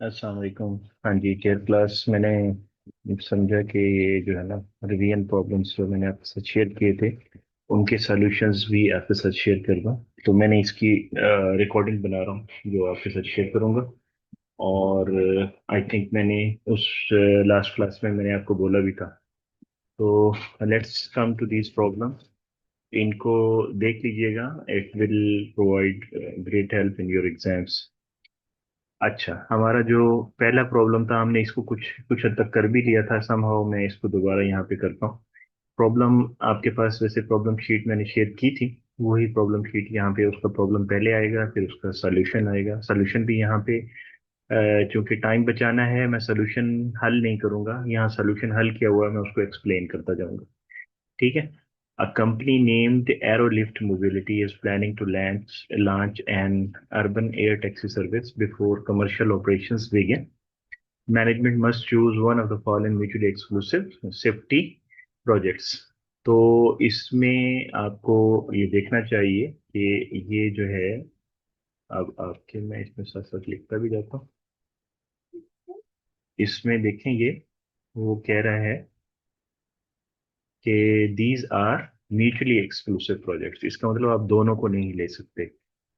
अस्सलाम वालेकुम। हाँ जी, केयर क्लास मैंने समझा कि ये जो है ना, रिवीजन प्रॉब्लम्स जो मैंने आपके साथ शेयर किए थे उनके सॉल्यूशंस भी आपके साथ शेयर करूँगा। तो मैंने इसकी रिकॉर्डिंग बना रहा हूँ जो आपके साथ शेयर करूँगा। और आई थिंक मैंने उस लास्ट क्लास में मैंने आपको बोला भी था। तो let's come to these problems. इनको देख लीजिएगा। It will provide great help in your exams. अच्छा, हमारा जो पहला प्रॉब्लम था हमने इसको कुछ कुछ हद तक कर भी लिया था। समहाउ मैं इसको दोबारा यहाँ पे करता हूँ। प्रॉब्लम आपके पास वैसे प्रॉब्लम शीट मैंने शेयर की थी। वही प्रॉब्लम शीट यहाँ पे, उसका प्रॉब्लम पहले आएगा फिर उसका सॉल्यूशन आएगा। सॉल्यूशन भी यहाँ पे चूंकि टाइम बचाना है मैं सॉल्यूशन हल नहीं करूंगा। यहाँ सॉल्यूशन हल किया हुआ है, मैं उसको एक्सप्लेन करता जाऊंगा। ठीक है। A company named Aerolift Mobility is planning to launch an urban air taxi service before commercial operations begin. Management must choose one of the following mutually exclusive safety projects. तो इसमें आपको ये देखना चाहिए कि ये जो है, अब आपके मैं इसमें साथ साथ लिखता भी जाता हूँ। इसमें देखें, ये वो कह रहा है कि these are mutually exclusive projects. इसका मतलब आप दोनों को नहीं ले सकते।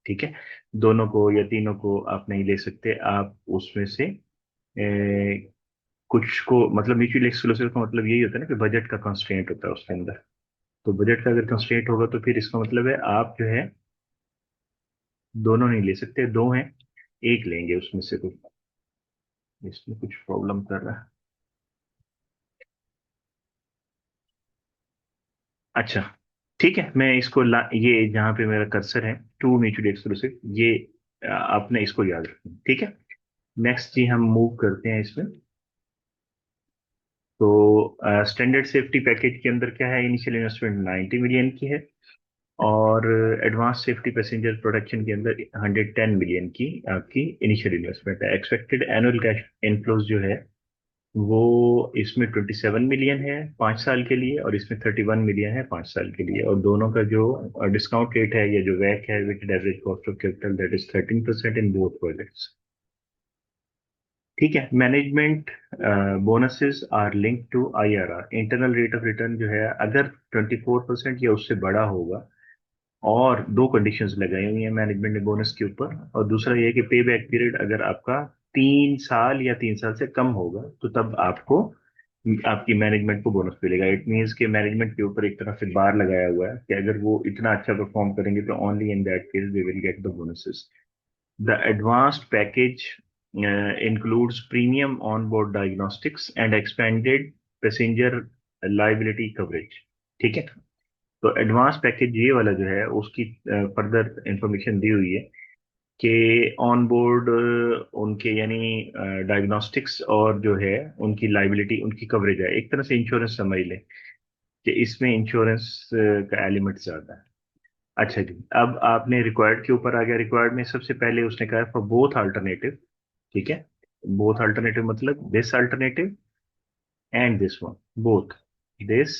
ठीक है। दोनों को या तीनों को आप नहीं ले सकते। आप उसमें से कुछ को, मतलब म्यूचुअली एक्सक्लूसिव का मतलब यही होता है ना कि बजट का कंस्ट्रेंट होता है उसके अंदर। तो बजट का अगर कंस्ट्रेंट होगा तो फिर इसका मतलब है आप जो है दोनों नहीं ले सकते। दो हैं, एक लेंगे उसमें से कुछ। इसमें कुछ प्रॉब्लम कर रहा है। अच्छा, ठीक है। मैं इसको ये जहाँ पे मेरा कर्सर है, टू म्यूचुअली एक्सक्लूसिव, ये आपने इसको याद रखना। ठीक है। नेक्स्ट जी, हम मूव करते हैं इसमें। तो स्टैंडर्ड सेफ्टी पैकेज के अंदर क्या है, इनिशियल इन्वेस्टमेंट 90 मिलियन की है। और एडवांस सेफ्टी पैसेंजर प्रोटेक्शन के अंदर 110 मिलियन की आपकी इनिशियल इन्वेस्टमेंट है। एक्सपेक्टेड एनुअल कैश इनफ्लोज जो है वो इसमें 27 मिलियन है 5 साल के लिए, और इसमें 31 मिलियन है 5 साल के लिए। और दोनों का जो डिस्काउंट रेट है या जो वैक है, weighted average cost of capital, that is 13% in both projects. ठीक है। Management bonuses are link to IRR, internal rate of return जो है, अगर 24% या उससे बड़ा होगा। और दो कंडीशंस लगाई हुई हैं मैनेजमेंट ने बोनस के ऊपर। और दूसरा ये है कि पे बैक पीरियड अगर आपका 3 साल या 3 साल से कम होगा तो तब आपको आपकी मैनेजमेंट को बोनस मिलेगा। इट मीन्स कि मैनेजमेंट के ऊपर एक तरह से बार लगाया हुआ है कि अगर वो इतना अच्छा परफॉर्म करेंगे तो only in that case they will get the bonuses. The advanced package includes premium onboard diagnostics and expanded passenger liability coverage। ठीक है। तो एडवांस पैकेज ये वाला जो है उसकी फर्दर इंफॉर्मेशन दी हुई है कि ऑन बोर्ड उनके यानी डायग्नोस्टिक्स और जो है उनकी लाइबिलिटी, उनकी कवरेज है। एक तरह से इंश्योरेंस समझ लें कि इसमें इंश्योरेंस का एलिमेंट ज्यादा है। अच्छा जी, अब आपने रिक्वायर्ड के ऊपर आ गया। रिक्वायर्ड में सबसे पहले उसने कहा फॉर बोथ अल्टरनेटिव। ठीक है। बोथ अल्टरनेटिव मतलब this alternative and this one, both this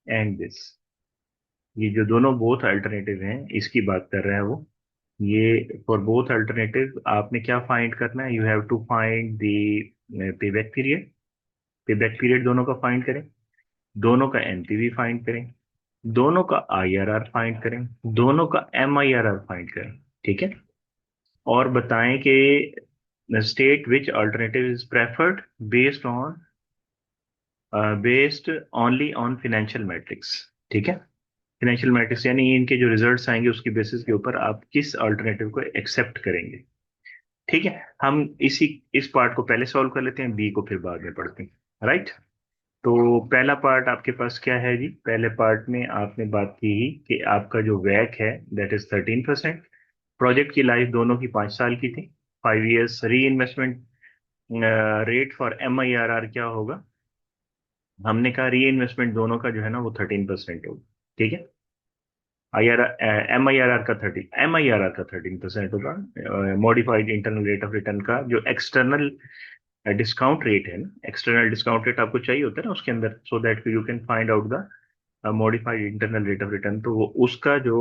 and this. ये जो दोनों बोथ अल्टरनेटिव हैं इसकी बात कर रहा है वो। ये फॉर बोथ अल्टरनेटिव आपने क्या फाइंड करना है, you have to find the payback period. Payback period दोनों का फाइंड करें, दोनों का एनपीवी फाइंड करें, दोनों का आईआरआर फाइंड करें, दोनों का एमआईआरआर फाइंड करें। ठीक है। और बताएं कि state which alternative is preferred based on based only on financial matrix. ठीक है। फाइनेंशियल मैट्रिक्स यानी इनके जो रिजल्ट्स आएंगे उसकी बेसिस के ऊपर आप किस अल्टरनेटिव को एक्सेप्ट करेंगे। ठीक है। हम इस पार्ट को पहले सॉल्व कर लेते हैं, बी को फिर बाद में पढ़ते हैं। राइट। तो पहला पार्ट आपके पास क्या है जी, पहले पार्ट में आपने बात की ही कि आपका जो वैक है दैट इज 13%। प्रोजेक्ट की लाइफ दोनों की 5 साल की थी। 5 years reinvestment rate for M I R R क्या होगा, हमने कहा री इन्वेस्टमेंट दोनों का जो है ना वो 13% होगा। ठीक है। I R M I R R का 13% होगा। Modified internal rate of return का जो एक्सटर्नल डिस्काउंट रेट है ना, एक्सटर्नल डिस्काउंट रेट आपको चाहिए होता है ना उसके अंदर, so that you can find out the modified internal rate of return. तो वो उसका जो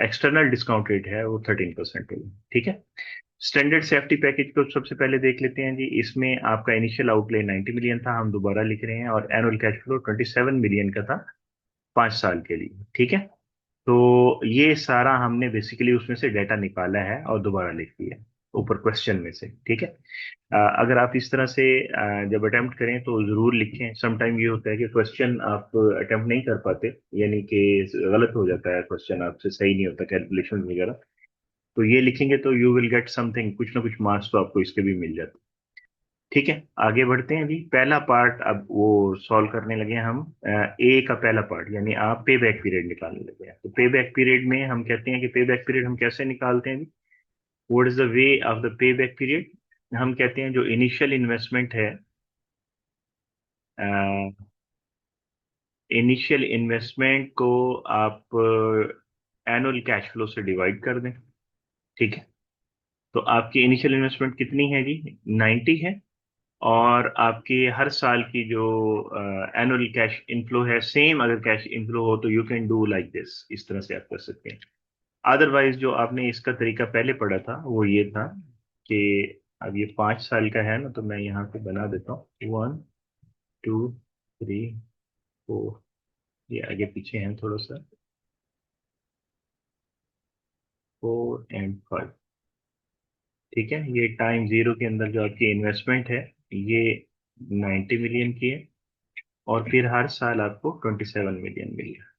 एक्सटर्नल डिस्काउंट रेट है वो 13% होगा। ठीक है। स्टैंडर्ड सेफ्टी पैकेज को सबसे पहले देख लेते हैं जी। इसमें आपका इनिशियल आउटले 90 मिलियन था, हम दोबारा लिख रहे हैं, और एनुअल कैश फ्लो 27 मिलियन का था 5 साल के लिए। ठीक है। तो ये सारा हमने बेसिकली उसमें से डाटा निकाला है और दोबारा लिख दिया ऊपर क्वेश्चन में से। ठीक है। अगर आप इस तरह से जब अटेम्प्ट करें तो जरूर लिखें। समटाइम ये होता है कि क्वेश्चन आप अटेम्प्ट नहीं कर पाते, यानी कि गलत हो जाता है क्वेश्चन, आपसे सही नहीं होता कैलकुलेशन वगैरह। तो ये लिखेंगे तो यू विल गेट समथिंग, कुछ ना कुछ मार्क्स तो आपको इसके भी मिल जाते हैं। ठीक है। आगे बढ़ते हैं अभी। पहला पार्ट अब वो सॉल्व करने लगे हैं हम। ए का पहला पार्ट, यानी आप पे बैक पीरियड निकालने लगे हैं। तो पे बैक पीरियड में हम कहते हैं कि पे बैक पीरियड हम कैसे निकालते हैं? What is the way of the pay back period? हम कहते हैं जो इनिशियल इन्वेस्टमेंट है, इनिशियल इन्वेस्टमेंट को आप एनुअल कैश फ्लो से डिवाइड कर दें। ठीक है। तो आपकी इनिशियल इन्वेस्टमेंट कितनी है जी? 90 है। और आपके हर साल की जो एनुअल कैश इनफ्लो है, सेम अगर कैश इनफ्लो हो तो you can do like this, इस तरह से आप कर सकते हैं। अदरवाइज जो आपने इसका तरीका पहले पढ़ा था वो ये था कि अब ये 5 साल का है ना, तो मैं यहाँ पे बना देता हूँ 1 2 3 4। ये आगे पीछे हैं थोड़ा सा, 4 और 5। ठीक है। ये टाइम जीरो के अंदर जो आपकी इन्वेस्टमेंट है, ये 90 मिलियन की है, और फिर हर साल आपको 27 मिलियन मिल गया।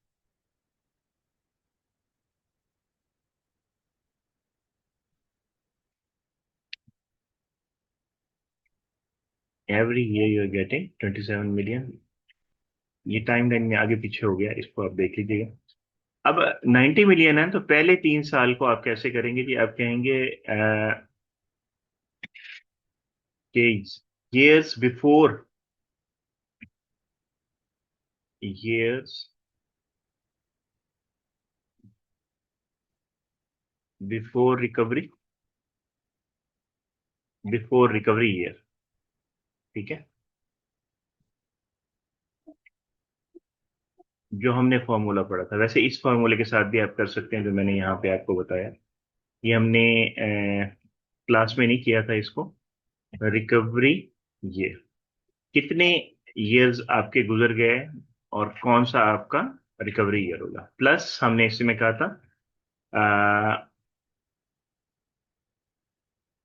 Every year you are getting 27 million. ये टाइम लाइन में आगे पीछे हो गया, इसको आप देख लीजिएगा। अब 90 मिलियन है, तो पहले 3 साल को आप कैसे करेंगे जी? आप कहेंगे कि years before, years before recovery, before recovery year. ठीक है। जो हमने फॉर्मूला पढ़ा था, वैसे इस फॉर्मूले के साथ भी आप कर सकते हैं जो मैंने यहाँ पे आपको बताया। ये हमने क्लास में नहीं किया था इसको। रिकवरी ईयर, कितने ईयर्स आपके गुजर गए और कौन सा आपका रिकवरी ईयर होगा, प्लस हमने इसमें कहा था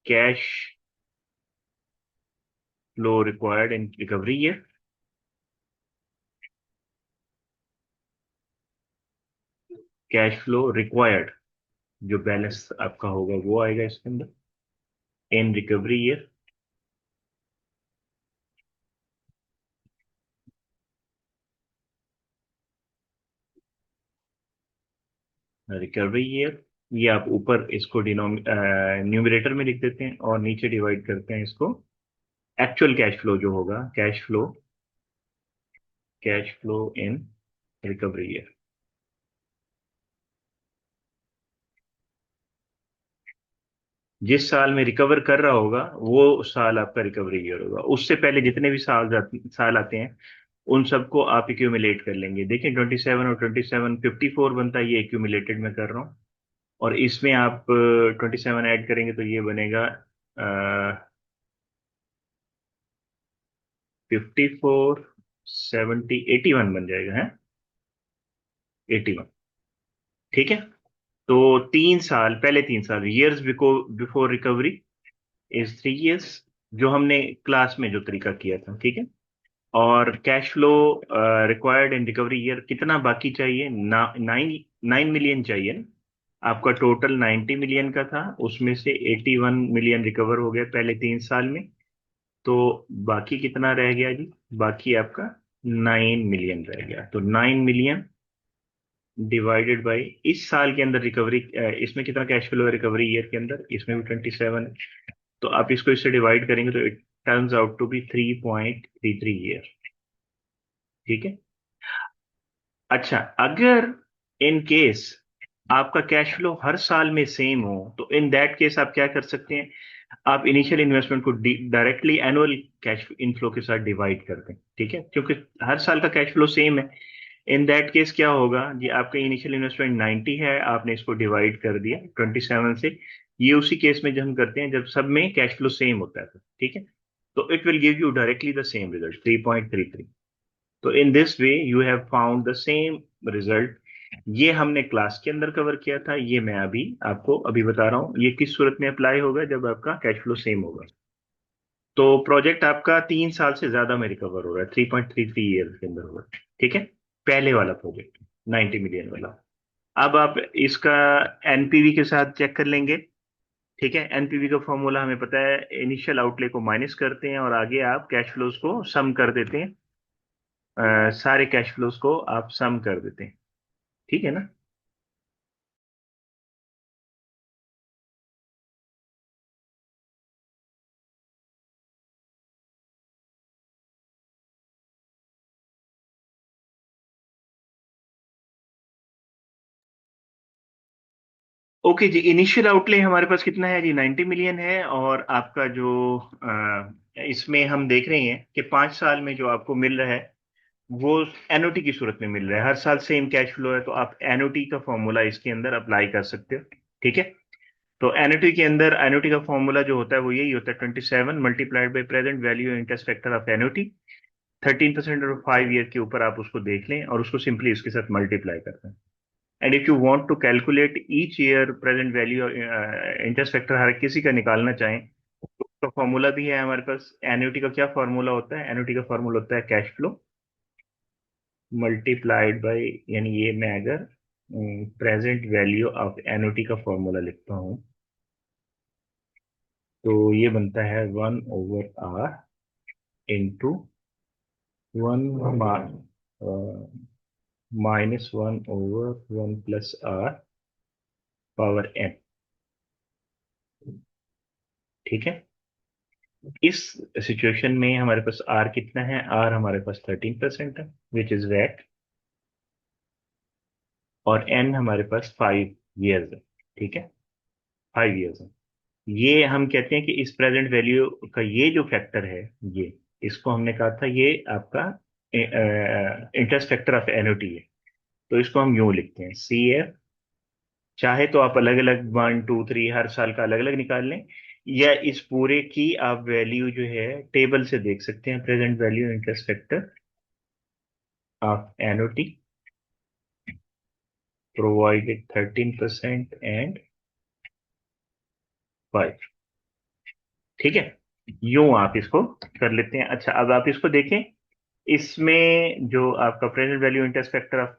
cash flow required in recovery year. Cash flow required, जो बैलेंस आपका होगा वो आएगा इसके अंदर इन रिकवरी ईयर। रिकवरी ईयर, ये आप ऊपर इसको न्यूमरेटर में लिख देते हैं और नीचे डिवाइड करते हैं इसको एक्चुअल कैश फ्लो जो होगा, cash flow, cash flow in recovery year. जिस साल में रिकवर कर रहा होगा वो साल आपका रिकवरी ईयर होगा। उससे पहले जितने भी साल आते हैं उन सबको आप एक्यूमुलेट कर लेंगे। देखिए 27 और 27 54 बनता है, ये एक्यूमुलेटेड में कर रहा हूँ। और इसमें आप 27 ऐड करेंगे तो ये बनेगा 54, 70, 81 बन जाएगा है। 81। ठीक है। तो 3 साल पहले, 3 साल years before recovery is 3 years, जो हमने क्लास में जो तरीका किया था। ठीक है। और cash flow required in recovery year कितना बाकी चाहिए? 9 मिलियन चाहिए ना। आपका टोटल 90 मिलियन का था, उसमें से 81 मिलियन रिकवर हो गया पहले 3 साल में। तो बाकी कितना रह गया जी? बाकी आपका 9 मिलियन रह गया। तो 9 मिलियन डिवाइडेड बाई इस साल के अंदर रिकवरी, इसमें कितना कैश फ्लो है रिकवरी ईयर के अंदर? इसमें भी 27 है। तो आप इसको इससे डिवाइड करेंगे तो it turns out to be 3.33 year. ठीक है। अच्छा, अगर इन केस आपका कैश फ्लो हर साल में सेम हो तो इन दैट केस आप क्या कर सकते हैं? आप इनिशियल इन्वेस्टमेंट को डायरेक्टली एनुअल कैश इनफ्लो के साथ डिवाइड कर दें। ठीक है, क्योंकि हर साल का कैश फ्लो सेम है। इन दैट केस क्या होगा जी? आपका इनिशियल इन्वेस्टमेंट 90 है, आपने इसको डिवाइड कर दिया 27 से। ये उसी केस में जब हम करते हैं जब सब में कैश फ्लो सेम होता है, ठीक है। तो it will give you directly the same result 3.33। तो in this way you have found the same result. ये हमने क्लास के अंदर कवर किया था, ये मैं अभी आपको अभी बता रहा हूँ ये किस सूरत में अप्लाई होगा जब आपका कैश फ्लो सेम होगा। तो प्रोजेक्ट आपका 3 साल से ज्यादा में रिकवर हो रहा है, 3.33 ईयर के अंदर होगा, ठीक है। पहले वाला प्रोजेक्ट 90 मिलियन वाला। अब आप इसका एनपीवी के साथ चेक कर लेंगे, ठीक है। एनपीवी का फॉर्मूला हमें पता है, इनिशियल आउटले को माइनस करते हैं और आगे आप कैश फ्लोज को सम कर देते हैं। सारे कैश फ्लोज को आप सम कर देते हैं, ठीक है ना। ओके जी, इनिशियल आउटले हमारे पास कितना है जी, 90 मिलियन है। और आपका जो इसमें हम देख रहे हैं कि 5 साल में जो आपको मिल रहा है वो एनओटी की सूरत में मिल रहा है, हर साल सेम कैश फ्लो है। तो आप एनओटी का फॉर्मूला इसके अंदर अप्लाई कर सकते हो, ठीक है। तो एनओटी के अंदर एनओटी का फॉर्मूला जो होता है वो यही होता है, 27 multiplied by present value interest factor of NOT. 13% और 5 ईयर के ऊपर आप उसको देख लें और उसको सिंपली इसके साथ मल्टीप्लाई करते हैं। And if you want to calculate each year present value interest factor हर किसी का निकालना चाहें तो उसका फॉर्मूला भी है हमारे पास। एन्युटी का क्या फॉर्मूला होता है, एन्युटी का फॉर्मूला होता है कैश फ्लो मल्टीप्लाइड बाय, यानी ये मैं अगर प्रेजेंट वैल्यू ऑफ एन्युटी का फॉर्मूला लिखता हूँ तो ये बनता है 1/r into 1 -1/1 + r power n, ठीक है। इस सिचुएशन में हमारे पास आर कितना है, आर हमारे पास 13% है विच इज वैट। और एन हमारे पास 5 ईयर्स है, ठीक है। 5 ईयर्स है। ये हम कहते हैं कि इस प्रेजेंट वैल्यू का ये जो फैक्टर है, ये इसको हमने कहा था ये आपका इंटरेस्ट फैक्टर ऑफ एन्युटी है। तो इसको हम यूं लिखते हैं CF। चाहे तो आप अलग अलग 1 2 3 हर साल का अलग अलग निकाल लें, या इस पूरे की आप वैल्यू जो है टेबल से देख सकते हैं, present value interest factor of annuity provided 13% and 5, ठीक है। यूं आप इसको कर लेते हैं। अच्छा, अब आप इसको देखें, इसमें जो आपका present value interest factor of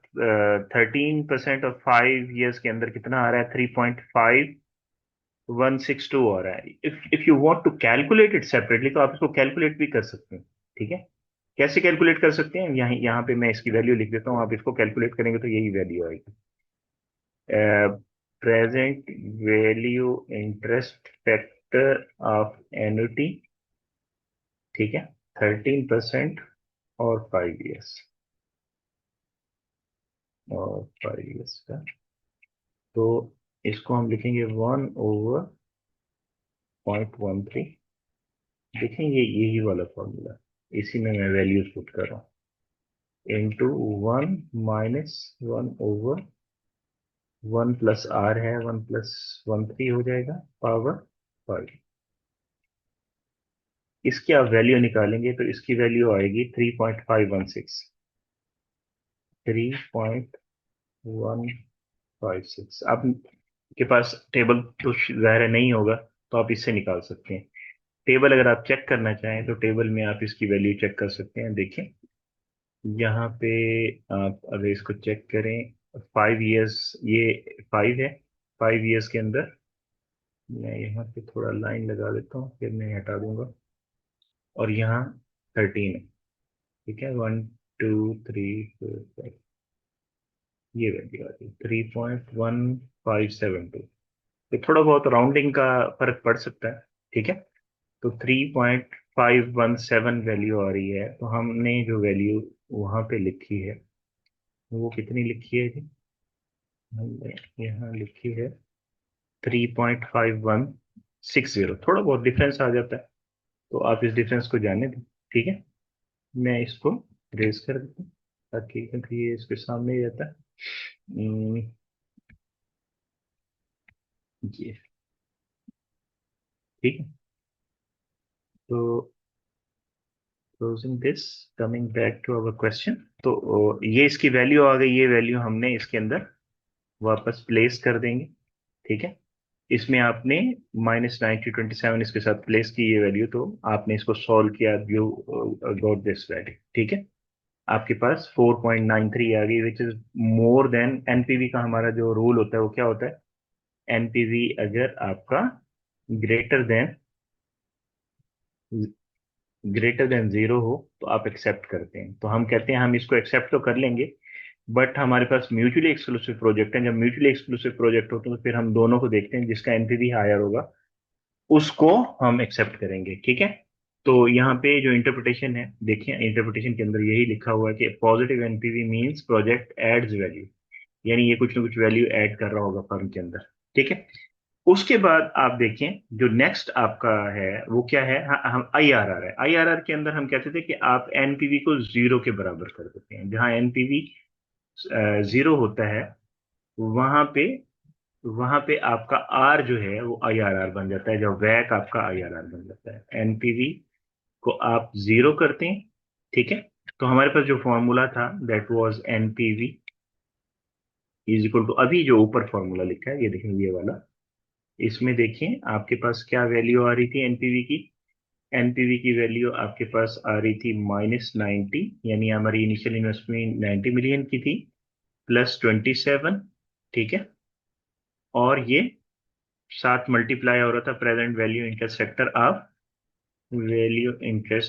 13% और 5 ईयर्स के अंदर कितना आ रहा है, 3.5162 आ रहा है। If you want to calculate it separately तो आप इसको कैलकुलेट भी कर सकते हैं, ठीक है। कैसे कैलकुलेट कर सकते हैं, यहाँ यहाँ पे मैं इसकी वैल्यू लिख देता हूँ, आप इसको कैलकुलेट करेंगे तो यही वैल्यू आएगी। Present value interest factor of annuity, ठीक है, 13% और 5 ईयर्स, और 5 ईयर्स का। तो इसको हम लिखेंगे 1/0.13। देखेंगे यही वाला फॉर्मूला, इसी में मैं वैल्यूज पुट कर रहा हूँ, इंटू 1 - 1/1 + r है, 1 + 13 हो जाएगा पावर 5। इसकी आप वैल्यू निकालेंगे तो इसकी वैल्यू आएगी 3.516। 3.156। आपके पास टेबल तो ज़ाहिर है नहीं होगा, तो आप इससे निकाल सकते हैं। टेबल अगर आप चेक करना चाहें तो टेबल में आप इसकी वैल्यू चेक कर सकते हैं, देखें यहाँ पे। आप अगर इसको चेक करें 5 ईयर्स, ये 5 है। 5 ईयर्स के अंदर मैं यहाँ पे थोड़ा लाइन लगा देता हूँ, फिर मैं हटा दूंगा। और यहाँ 13 है, ठीक है। 1 2 3 4 5, ये वैल्यू आ रही है 3.1572। तो थोड़ा बहुत राउंडिंग का फर्क पड़ सकता है, ठीक है। तो 3.517 वैल्यू आ रही है। तो हमने जो वैल्यू वहां पे लिखी है वो कितनी लिखी है जी, हमने यहाँ लिखी है 3.5160। थोड़ा बहुत डिफरेंस आ जाता है, तो आप इस डिफरेंस को जाने दें, ठीक है। मैं इसको रेज कर देता हूँ ताकि, क्योंकि ये इसके सामने ही रहता है। ये ठीक है। तो closing this, coming back to our question, तो ये इसकी वैल्यू आ गई, ये वैल्यू हमने इसके अंदर वापस प्लेस कर देंगे। ठीक है। इसमें आपने -9027 इसके साथ प्लेस की ये वैल्यू, तो आपने इसको सॉल्व किया, यू गॉट दिस वैल्यू। ठीक है। आपके पास 4.93 आ गई, which is more than NPV का हमारा जो रूल होता है वो क्या होता है, एनपीवी अगर आपका greater than greater than zero हो तो आप एक्सेप्ट करते हैं। तो हम कहते हैं हम इसको एक्सेप्ट तो कर लेंगे, बट हमारे पास म्यूचुअली एक्सक्लूसिव प्रोजेक्ट है। जब म्यूचुअली एक्सक्लूसिव प्रोजेक्ट होते हैं तो फिर हम दोनों को देखते हैं, जिसका एनपीवी हायर होगा उसको हम एक्सेप्ट करेंगे। ठीक है। तो यहाँ पे जो इंटरप्रिटेशन है, देखिए इंटरप्रिटेशन के अंदर यही लिखा हुआ है कि positive NPV means project adds value, यानी ये कुछ ना कुछ वैल्यू ऐड कर रहा होगा फर्म के अंदर। ठीक है। उसके बाद आप देखें जो नेक्स्ट आपका है वो क्या है, हम आईआरआर है। आईआरआर के अंदर हम कहते थे कि आप एनपीवी को जीरो के बराबर कर देते हैं। जहां एनपीवी जीरो होता है वहां पे वहां पे आपका आर जो है वो आईआरआर बन जाता है, जब वैक आपका आईआरआर बन जाता है। एनपीवी को आप जीरो करते हैं। ठीक है। तो हमारे पास जो फॉर्मूला था that was NPV is equal to, अभी जो ऊपर फॉर्मूला लिखा है ये देखें ये वाला, इसमें देखिए आपके पास क्या वैल्यू आ रही थी एनपीवी की। एनपीवी की वैल्यू आपके पास आ रही थी -90, यानी हमारी इनिशियल इन्वेस्टमेंट 90 मिलियन की थी, +27। ठीक है। और ये साथ मल्टीप्लाई हो रहा था present value interest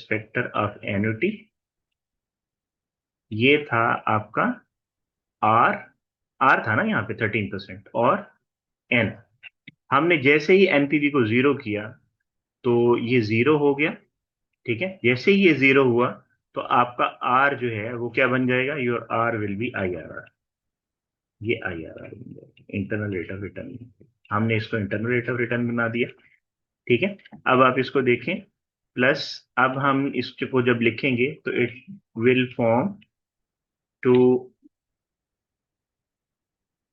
factor of annuity. ये था आपका आर, आर था ना यहाँ पे 13%, और एन, हमने जैसे ही एनपीवी को जीरो किया तो ये जीरो हो गया। ठीक है। जैसे ही ये जीरो हुआ तो आपका आर जो है वो क्या बन जाएगा, your R will be IRR. ये आईआरआर बन जाएगा, इंटरनल रेट ऑफ रिटर्न। हमने इसको इंटरनल रेट ऑफ रिटर्न बना दिया। ठीक है। अब आप इसको देखें, प्लस अब हम इसको जब लिखेंगे तो it will form to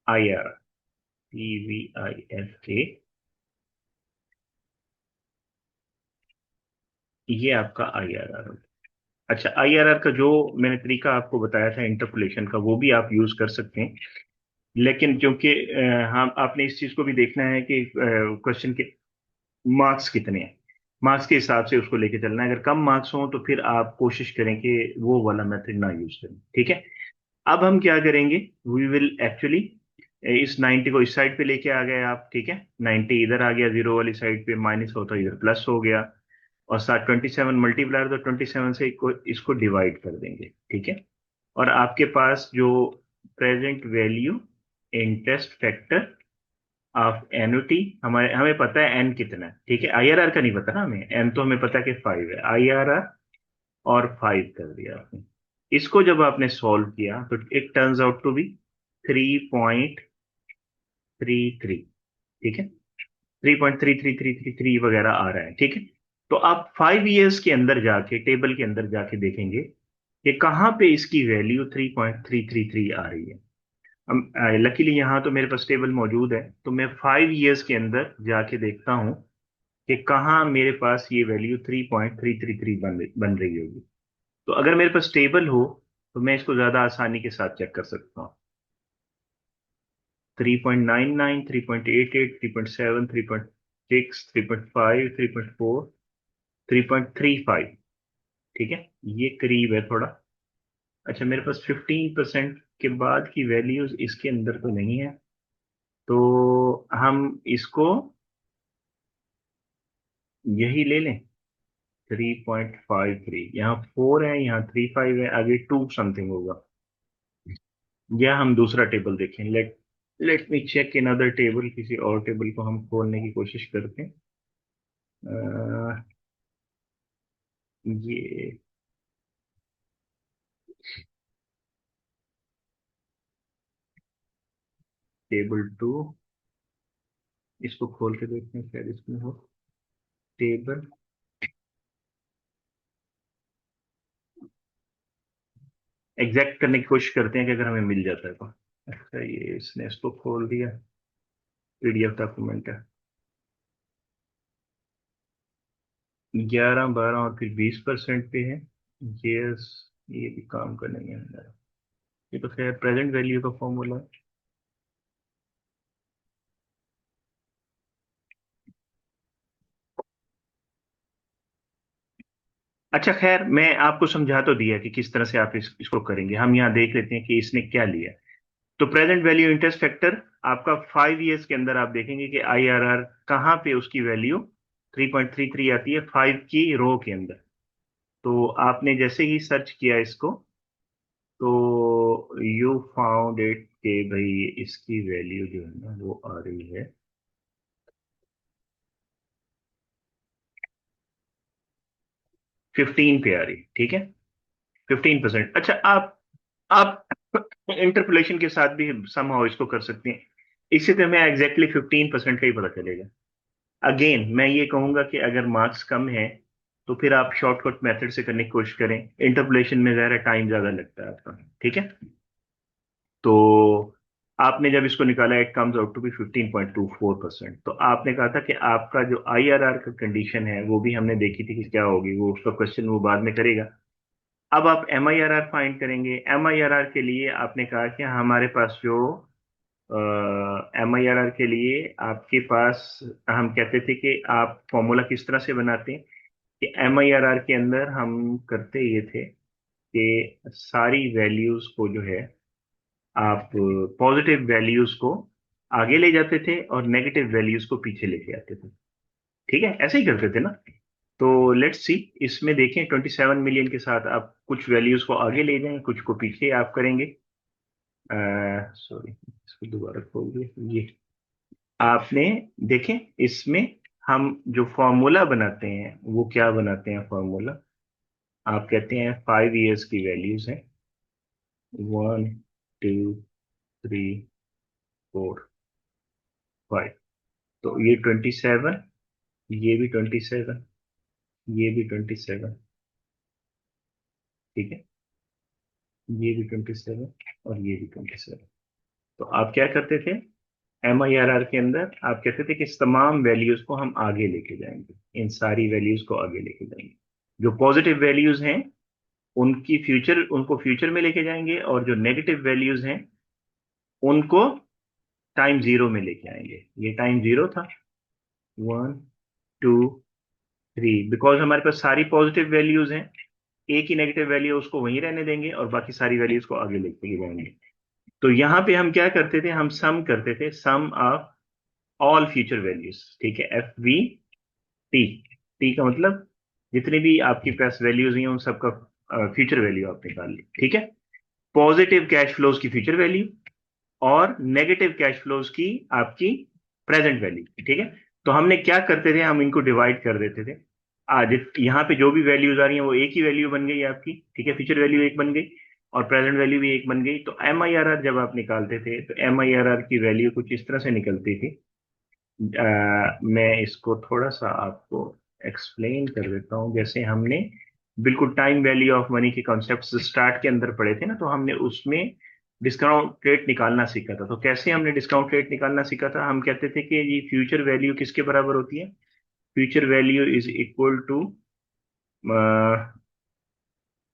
I R, PVIFA, ये आपका आईआरआर होगा। अच्छा, आईआरआर का जो मैंने तरीका आपको बताया था इंटरपोलेशन का, वो भी आप यूज कर सकते हैं। लेकिन क्योंकि हम आपने इस चीज को भी देखना है कि क्वेश्चन के मार्क्स कितने हैं, मार्क्स के हिसाब से उसको लेके चलना है। अगर कम मार्क्स हो तो फिर आप कोशिश करें कि वो वाला मेथड ना यूज करें। ठीक है। अब हम क्या करेंगे, वी विल एक्चुअली इस 90 को इस साइड पे लेके आ गए आप। ठीक है। 90 इधर आ गया, जीरो वाली साइड पे माइनस होता इधर प्लस हो गया, और साथ 27 मल्टीप्लायर, तो 27 से इसको डिवाइड कर देंगे। ठीक है। और आपके पास जो present value interest factor of annuity, हमारे हमें पता है एन कितना है। ठीक है। आईआरआर का नहीं पता ना हमें, एन तो हमें पता कि 5 है। आईआरआर और 5 कर दिया आपने। इसको जब आपने सॉल्व किया तो it turns out to be 3.33। ठीक है। 3.33333 वगैरह आ रहा है। ठीक है। तो आप 5 इयर्स के अंदर जाके टेबल के अंदर जाके देखेंगे कि कहाँ पे इसकी वैल्यू 3.333 आ रही है। लकीली यहाँ तो मेरे पास टेबल मौजूद है, तो मैं 5 इयर्स के अंदर जाके देखता हूँ कि कहाँ मेरे पास ये वैल्यू 3.333 बन रही होगी। तो अगर मेरे पास टेबल हो तो मैं इसको ज्यादा आसानी के साथ चेक कर सकता हूँ। 3.99, 3.88, 3.7, 3.6, 3.5, 3.4, 3.35। ठीक है। ये करीब है थोड़ा। अच्छा, मेरे पास 15% के बाद की वैल्यूज इसके अंदर तो नहीं है, तो हम इसको यही ले लें। 3.53, यहाँ 4 है, यहाँ 3.5 है, आगे 2 समथिंग होगा। या हम दूसरा टेबल देखें, let let me check in other table, किसी और टेबल को हम खोलने की कोशिश करते हैं। अह, ये टेबल 2, इसको खोल के देखते हैं शायद इसमें हो टेबल। एग्जैक्ट करने की कोशिश करते हैं कि अगर हमें मिल जाता है तो। अच्छा, ये इसने इसको खोल दिया, पीडीएफ डॉक्यूमेंट है। 11, 12 और फिर 20% पे है। यस, ये भी काम करने में है। ये तो खैर प्रेजेंट वैल्यू का फॉर्मूला है। अच्छा खैर, मैं आपको समझा तो दिया कि किस तरह से आप इसको करेंगे। हम यहाँ देख लेते हैं कि इसने क्या लिया। तो प्रेजेंट वैल्यू इंटरेस्ट फैक्टर आपका 5 ईयर्स के अंदर आप देखेंगे कि आईआरआर कहाँ पे उसकी वैल्यू 3.33 आती है 5 की रो के अंदर। तो आपने जैसे ही सर्च किया इसको, तो यू फाउंड इट के भाई इसकी वैल्यू जो है ना वो आ रही है 15 पे आ रही। ठीक है, 15%। अच्छा, आप इंटरपोलेशन के साथ भी समहाउ इसको कर सकते हैं। इससे तो हमें एग्जैक्टली 15% का ही पता चलेगा। अगेन मैं ये कहूंगा कि अगर मार्क्स कम है तो फिर आप शॉर्टकट मेथड से करने की कोशिश करें। इंटरपोलेशन में ज़्यादा टाइम ज़्यादा लगता है आपका। ठीक है, तो आपने जब इसको निकाला it comes out to be 15.24%। तो आपने कहा था कि आपका जो आईआरआर का कंडीशन है वो भी हमने देखी थी कि क्या होगी, वो उसका क्वेश्चन वो बाद में करेगा। अब आप M I R R find करेंगे। एम आई आर आर के लिए आपने कहा कि हमारे पास जो एम आई आर आर के लिए आपके पास, हम कहते थे कि आप फॉर्मूला किस तरह से बनाते हैं कि एम आई आर आर के अंदर हम करते ये थे कि सारी वैल्यूज को जो है आप पॉजिटिव वैल्यूज को आगे ले जाते थे और नेगेटिव वैल्यूज को पीछे लेके आते थे। ठीक है, ऐसे ही करते थे ना। तो लेट्स सी, इसमें देखें 27 मिलियन के साथ आप कुछ वैल्यूज को आगे ले जाएं, कुछ को पीछे आप करेंगे। सॉरी, इसको दोबारा खोल दिए ये। आपने देखें इसमें हम जो फॉर्मूला बनाते हैं वो क्या बनाते हैं फॉर्मूला। आप कहते हैं 5 ईयर्स की वैल्यूज हैं 1, 2, 3, 4, 5। तो ये 27, ये भी 27, ये भी 27। ठीक है, ये भी 27 और ये भी 27। तो आप क्या करते थे, एम आई आर आर के अंदर आप कहते थे कि इस तमाम वैल्यूज को हम आगे लेके जाएंगे, इन सारी वैल्यूज को आगे लेके जाएंगे। जो पॉजिटिव वैल्यूज हैं उनको फ्यूचर में लेके जाएंगे, और जो नेगेटिव वैल्यूज हैं उनको टाइम जीरो में लेके आएंगे। ये टाइम जीरो था, 1, 2, 3, बिकॉज हमारे पास सारी पॉजिटिव वैल्यूज हैं। एक ही नेगेटिव वैल्यू उसको वहीं रहने देंगे और बाकी सारी वैल्यूज को आगे लेके जाएंगे। तो यहां पे हम क्या करते थे, हम सम करते थे, सम ऑफ ऑल फ्यूचर वैल्यूज। ठीक है, एफ वी टी। टी का मतलब जितनी भी आपकी पास वैल्यूज हैं उन सबका फ्यूचर वैल्यू आप निकाल ली। ठीक है, पॉजिटिव कैश फ्लोज की फ्यूचर वैल्यू और नेगेटिव कैश फ्लोज की आपकी प्रेजेंट वैल्यू। ठीक है, तो हमने क्या करते थे, हम इनको डिवाइड कर देते थे। आज यहाँ पे जो भी वैल्यूज आ रही हैं वो एक ही वैल्यू बन गई आपकी। ठीक है, फ्यूचर वैल्यू एक बन गई और प्रेजेंट वैल्यू भी एक बन गई। तो एम आई आर आर जब आप निकालते थे तो एम आई आर आर की वैल्यू कुछ इस तरह से निकलती थी। मैं इसको थोड़ा सा आपको एक्सप्लेन कर देता हूँ। जैसे हमने बिल्कुल टाइम वैल्यू ऑफ मनी के कॉन्सेप्ट स्टार्ट के अंदर पढ़े थे ना, तो हमने उसमें डिस्काउंट रेट निकालना सीखा था। तो कैसे हमने डिस्काउंट रेट निकालना सीखा था, हम कहते थे कि ये फ्यूचर वैल्यू किसके बराबर होती है। Future value is equal to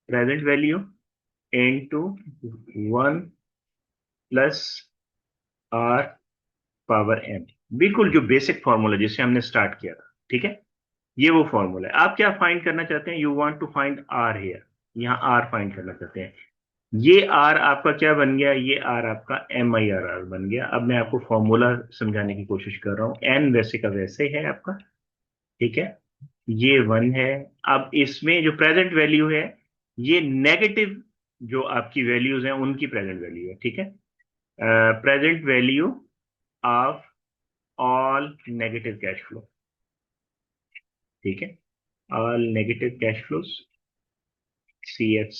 present value into 1 + R⁻m। बिल्कुल जो बेसिक फॉर्मूला जिससे हमने स्टार्ट किया था। ठीक है, ये वो फॉर्मूला है। आप क्या फाइंड करना चाहते हैं, you want to find R here. यहाँ आर फाइंड करना चाहते हैं। ये आर आपका क्या बन गया, ये आर आपका एम आई आर आर बन गया। अब मैं आपको फॉर्मूला समझाने की कोशिश कर रहा हूँ। एन वैसे का वैसे है आपका। ठीक है, ये 1 है। अब इसमें जो प्रेजेंट वैल्यू है, ये नेगेटिव जो आपकी वैल्यूज हैं उनकी प्रेजेंट वैल्यू है। ठीक है, present value of all negative cash flow. ठीक है, all negative cash flows, C H.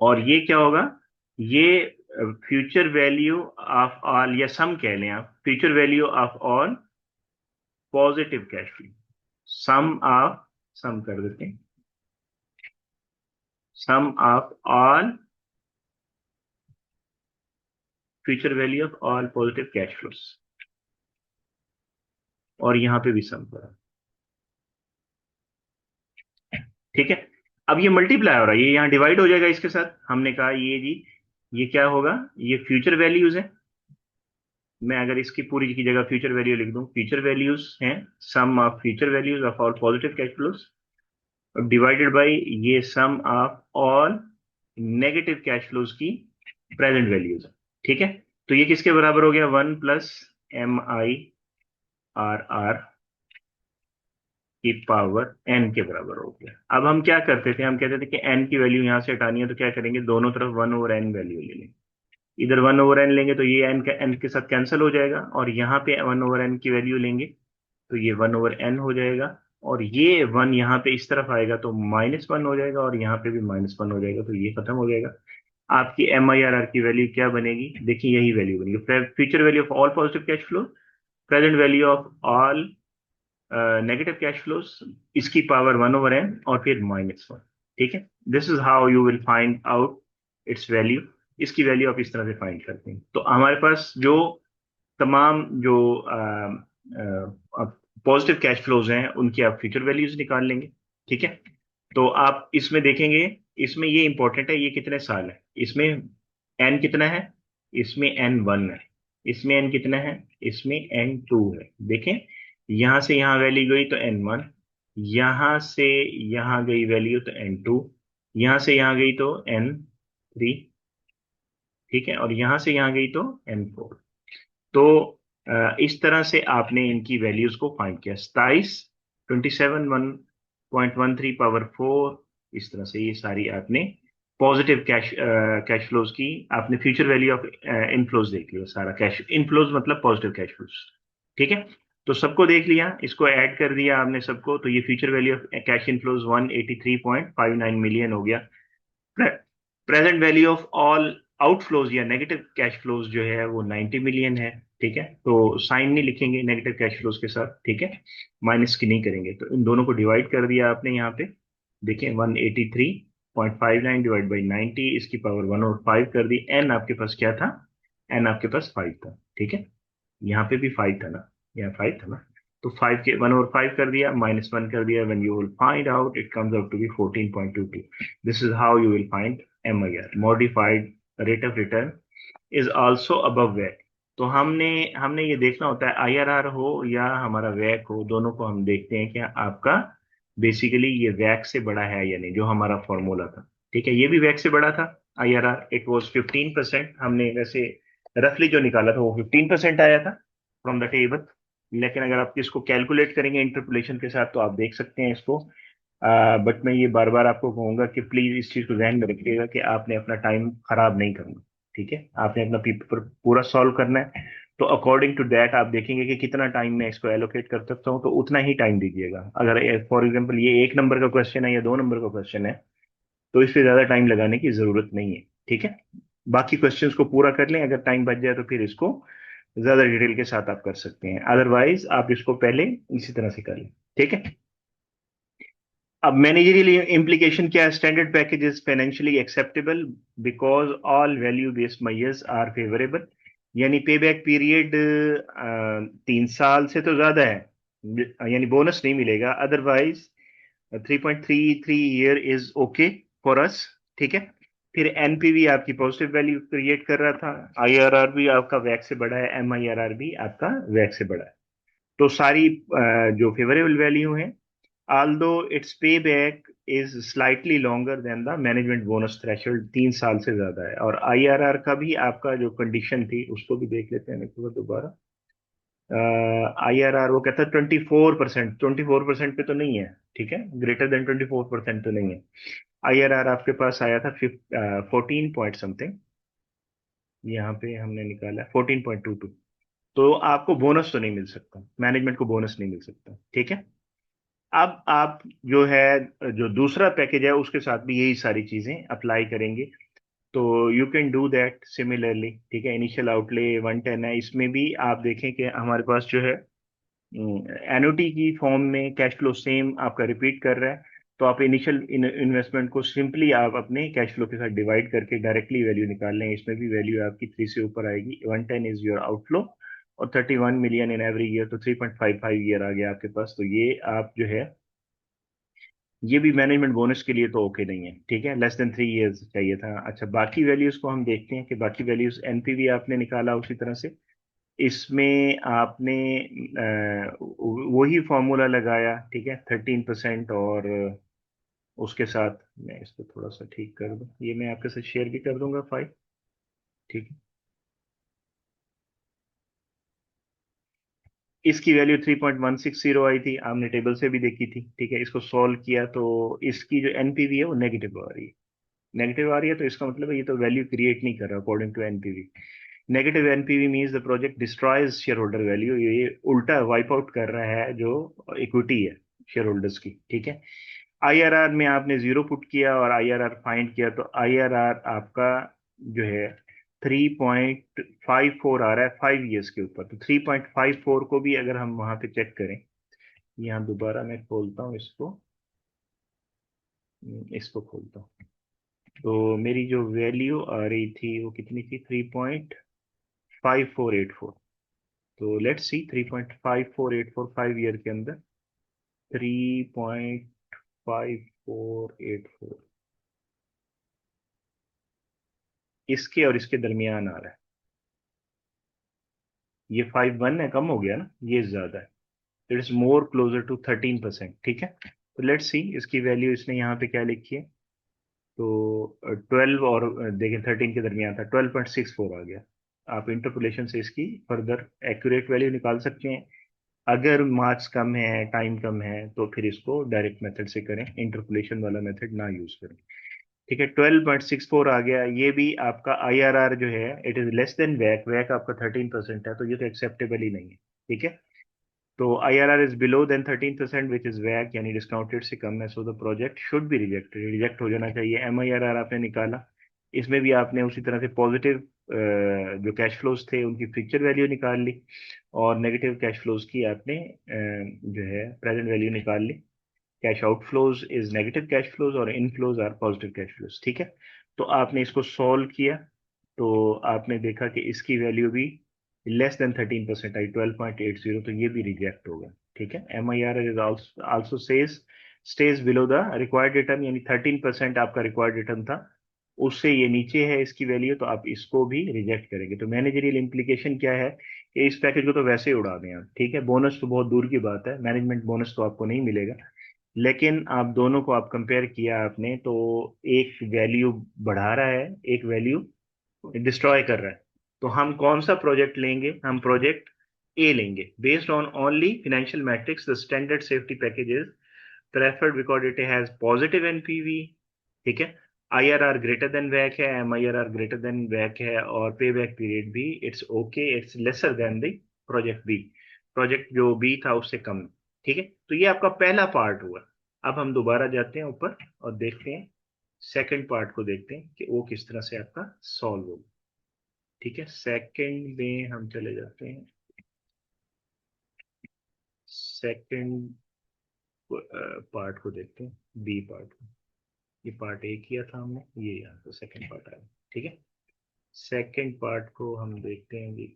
और ये क्या होगा, ये फ्यूचर वैल्यू ऑफ ऑल, या सम कह लें आप, future value of all positive cash flow. Sum of, sum कर देते हैं, sum of all future value of all positive cash flows. और यहाँ पे भी सम पड़ा। ठीक है, अब ये मल्टीप्लाई हो रहा है, ये यहाँ डिवाइड हो जाएगा इसके साथ। हमने कहा ये जी, ये क्या होगा, ये फ्यूचर वैल्यूज है। मैं अगर इसकी पूरी की जगह फ्यूचर वैल्यू लिख दूं, फ्यूचर वैल्यूज हैं, sum of future values of all positive cash flows divided by ये sum of all negative cash flows की प्रेजेंट वैल्यूज। ठीक है, तो ये किसके बराबर हो गया, 1 + MIRR की पावर n के बराबर हो गया। अब हम क्या करते थे, हम कहते थे कि n की वैल्यू यहां से हटानी है, तो क्या करेंगे, दोनों तरफ 1/n वैल्यू ले लेंगे। इधर 1/n लेंगे तो ये n के साथ कैंसिल हो जाएगा, और यहाँ पे 1/n की वैल्यू लेंगे तो ये 1/n हो जाएगा, और ये 1 यहाँ पे इस तरफ आएगा तो -1 हो जाएगा, और यहाँ पे भी -1 हो जाएगा, तो ये खत्म हो जाएगा। आपकी MIRR की वैल्यू क्या बनेगी, देखिए यही वैल्यू बनेगी, future value of all positive cash flow, present value of all negative cash flows, इसकी पावर 1/n और फिर -1। ठीक है, this is how you will find out it's value. इसकी वैल्यू आप इस तरह से फाइंड करते हैं। तो हमारे पास जो तमाम जो पॉजिटिव कैश फ्लोज हैं उनकी आप फ्यूचर वैल्यूज निकाल लेंगे। ठीक है, तो आप इसमें देखेंगे, इसमें ये इंपॉर्टेंट है, ये कितने साल है, इसमें एन कितना है, इसमें N1 है, इसमें एन कितना है, इसमें N2 है। देखें, यहां से यहां वैल्यू गई तो N1, यहां से यहां गई वैल्यू तो N2, यहां से यहां गई तो N3। ठीक है, और यहां से यहां गई तो N4। तो इस तरह से आपने इनकी वैल्यूज को फाइंड किया, 27, 1.13 पावर 4, इस तरह से ये सारी आपने पॉजिटिव कैश फ्लोज की, आपने फ्यूचर वैल्यू ऑफ इनफ्लोज देख लिया, सारा कैश इनफ्लोज मतलब पॉजिटिव कैश फ्लोज। ठीक है, तो सबको देख लिया, इसको ऐड कर दिया आपने सबको, तो ये future value of cash inflows 183.59 million हो गया। Present value of all outflows या नेगेटिव कैश फ्लोज जो है वो 90 मिलियन है। ठीक है, तो साइन नहीं लिखेंगे नेगेटिव कैश फ्लोज के साथ। ठीक है, माइनस की नहीं करेंगे, तो इन दोनों को डिवाइड कर दिया आपने यहाँ पे। देखें, 183.59 डिवाइड बाई 90, इसकी पावर 105 कर दी। एन आपके पास क्या था, एन आपके पास 5 था। ठीक है, यहाँ पे भी 5 था ना, यहाँ 5 था ना, तो 5 के 1/5 कर दिया, -1 कर दिया, when you will find out it comes out to be 14.22। this is how you will find MIR, modified rate of return is also above WACC। तो हमने हमने ये देखना होता है, IRR हो या हमारा WACC हो, दोनों को हम देखते हैं कि आपका बेसिकली ये WACC से बड़ा है या नहीं, जो हमारा फॉर्मूला था। ठीक है, ये भी WACC से बड़ा था। IRR इट वाज 15%, हमने वैसे रफली जो निकाला था वो 15% आया था फ्रॉम द टेबल। लेकिन अगर आप इसको कैलकुलेट करेंगे इंटरपोलेशन के साथ तो आप देख सकते हैं इसको। बट मैं ये बार बार आपको कहूंगा कि प्लीज इस चीज को ध्यान में रखिएगा कि आपने अपना टाइम खराब नहीं करना। ठीक है, आपने अपना पेपर पूरा सॉल्व करना है, तो अकॉर्डिंग टू दैट आप देखेंगे कि कितना टाइम मैं इसको एलोकेट कर सकता हूँ, तो उतना ही टाइम दीजिएगा। अगर फॉर एग्जाम्पल ये 1 नंबर का क्वेश्चन है या 2 नंबर का क्वेश्चन है, तो इस पे ज्यादा टाइम लगाने की जरूरत नहीं है। ठीक है, बाकी क्वेश्चंस को पूरा कर लें, अगर टाइम बच जाए तो फिर इसको ज्यादा डिटेल के साथ आप कर सकते हैं, अदरवाइज आप इसको पहले इसी तरह से कर लें। ठीक है, अब मैनेजरियल implication क्या है, standard package is financially acceptable because all value based measures are favourable. यानी पे बैक पीरियड 3 साल से तो ज्यादा है, यानी बोनस नहीं मिलेगा, otherwise 3.33 year is okay for us. ठीक है, फिर एनपीवी आपकी पॉजिटिव वैल्यू क्रिएट कर रहा था, आईआरआर भी आपका वैक से बड़ा है, MIRR भी आपका वैक से बड़ा है। तो सारी जो फेवरेबल वैल्यू है, although its payback is slightly longer than the management bonus threshold, 3 साल से ज्यादा है। और IRR का भी आपका जो कंडीशन थी उसको भी देख लेते हैं एक बार दोबारा। IRR वो कहता है 24%, 24% पे तो नहीं है। ठीक है, ग्रेटर देन 24% तो नहीं है। IRR आपके पास आया था 14 पॉइंट समथिंग, यहाँ पे हमने निकाला 14.22। तो आपको बोनस तो नहीं मिल सकता, मैनेजमेंट को बोनस नहीं मिल सकता। ठीक है, अब आप जो है, जो दूसरा पैकेज है उसके साथ भी यही सारी चीजें अप्लाई करेंगे, तो you can do that similarly. ठीक है, इनिशियल आउटले 110 है, इसमें भी आप देखें कि हमारे पास जो है एनुटी की फॉर्म में कैश फ्लो सेम आपका रिपीट कर रहा है, तो आप इनिशियल इन्वेस्टमेंट को सिंपली आप अपने कैश फ्लो के साथ डिवाइड करके डायरेक्टली वैल्यू निकाल लें, इसमें भी वैल्यू आपकी 3 से ऊपर आएगी। 110 इज योर आउटफ्लो, और 31 मिलियन इन एवरी ईयर, तो 3.55 ईयर आ गया आपके पास। तो ये आप जो है, ये भी मैनेजमेंट बोनस के लिए तो ओके नहीं है, ठीक है, लेस देन 3 इयर्स चाहिए था। अच्छा, बाकी वैल्यूज को हम देखते हैं कि बाकी वैल्यूज, एनपीवी आपने निकाला उसी तरह से, इसमें आपने वही फॉर्मूला लगाया, ठीक है, 13%, और उसके साथ मैं इसको थोड़ा सा ठीक कर दूं, ये मैं आपके साथ शेयर भी कर दूंगा फाइल, ठीक है। इसकी वैल्यू 3.160 आई थी, आपने टेबल से भी देखी थी, ठीक है। इसको सॉल्व किया तो इसकी जो एनपीवी है वो नेगेटिव आ रही है। नेगेटिव आ रही है तो इसका मतलब है ये तो वैल्यू क्रिएट नहीं कर रहा according to NPV. Negative NPV means the project destroys shareholder value, ये उल्टा वाइप आउट कर रहा है जो इक्विटी है शेयर होल्डर्स की, ठीक है। आईआरआर में आपने जीरो पुट किया और आईआरआर फाइंड किया, तो आईआरआर आपका जो है 3.54 आ रहा है 5 इयर्स के ऊपर। तो 3.54 को भी अगर हम वहां पे चेक करें, यहाँ दोबारा मैं खोलता हूँ इसको, इसको खोलता हूँ, तो मेरी जो वैल्यू आ रही थी वो कितनी थी, 3.5484। तो लेट्स सी, 3.5484 5 ईयर के अंदर, 3.5484 इसके और इसके दरमियान आ रहा है। ये 5.1 है, कम हो गया ना, ये ज्यादा है। It is more closer to 13%, ठीक है। तो लेट्स सी इसकी वैल्यू इसने यहाँ पे क्या लिखी है, तो 12 और देखें 13 के दरमियान था, 12.64 आ गया। आप इंटरपोलेशन से इसकी फर्दर एक्यूरेट वैल्यू निकाल सकते हैं। अगर मार्क्स कम है, टाइम कम है, तो फिर इसको डायरेक्ट मेथड से करें, इंटरपोलेशन वाला मेथड ना यूज करें, ठीक है। 12.64 आ गया। ये भी आपका आईआरआर जो है इट इज लेस देन वैक, वैक आपका 13% है, तो ये तो एक्सेप्टेबल ही नहीं है, ठीक है। तो IRR is below than 13% which is वैक, यानी डिस्काउंटेड से कम है, so the project should be rejected, reject हो जाना चाहिए। एमआईआरआर आपने निकाला, इसमें भी आपने उसी तरह से पॉजिटिव जो कैश फ्लोज थे उनकी फ्यूचर वैल्यू निकाल ली, और नेगेटिव कैश फ्लोज की आपने जो है प्रेजेंट वैल्यू निकाल ली। Cash outflows is negative cash flows और inflows are positive cash flows, ठीक है। तो आपने इसको सॉल्व किया, तो आपने देखा कि इसकी वैल्यू भी लेस देन 13% आई, 12.80, तो ये भी रिजेक्ट होगा, ठीक है। M I R is also says stage below the required return, यानी 13% आपका रिक्वायर्ड रिटर्न था, उससे ये नीचे है इसकी वैल्यू, तो आप इसको भी रिजेक्ट करेंगे। तो मैनेजरियल इम्प्लीकेशन क्या है कि इस पैकेज को तो वैसे ही उड़ा दें आप, ठीक है। बोनस तो बहुत दूर की बात है, मैनेजमेंट बोनस तो आपको नहीं मिलेगा, लेकिन आप दोनों को आप कंपेयर किया आपने, तो एक वैल्यू बढ़ा रहा है, एक वैल्यू डिस्ट्रॉय कर रहा है। तो हम कौन सा प्रोजेक्ट लेंगे, हम प्रोजेक्ट ए लेंगे। Based on only financial metrics the standard safety packages preferred because it has positive NPV, ठीक है। आईआरआर ग्रेटर देन वैक है, M I R R greater than वैक है, और पे बैक पीरियड भी it's okay, it's lesser than the project B, project जो B था उससे कम, ठीक है। तो ये आपका पहला पार्ट हुआ। अब हम दोबारा जाते हैं ऊपर और देखते हैं सेकंड पार्ट को, देखते हैं कि वो किस तरह से आपका सॉल्व होगा, ठीक है। सेकंड में हम चले जाते हैं, सेकंड पार्ट को देखते हैं, बी पार्ट। ये पार्ट ए किया था हमने, ये यहाँ पे सेकंड पार्ट आया, ठीक है। सेकंड पार्ट को हम देखते हैं जी।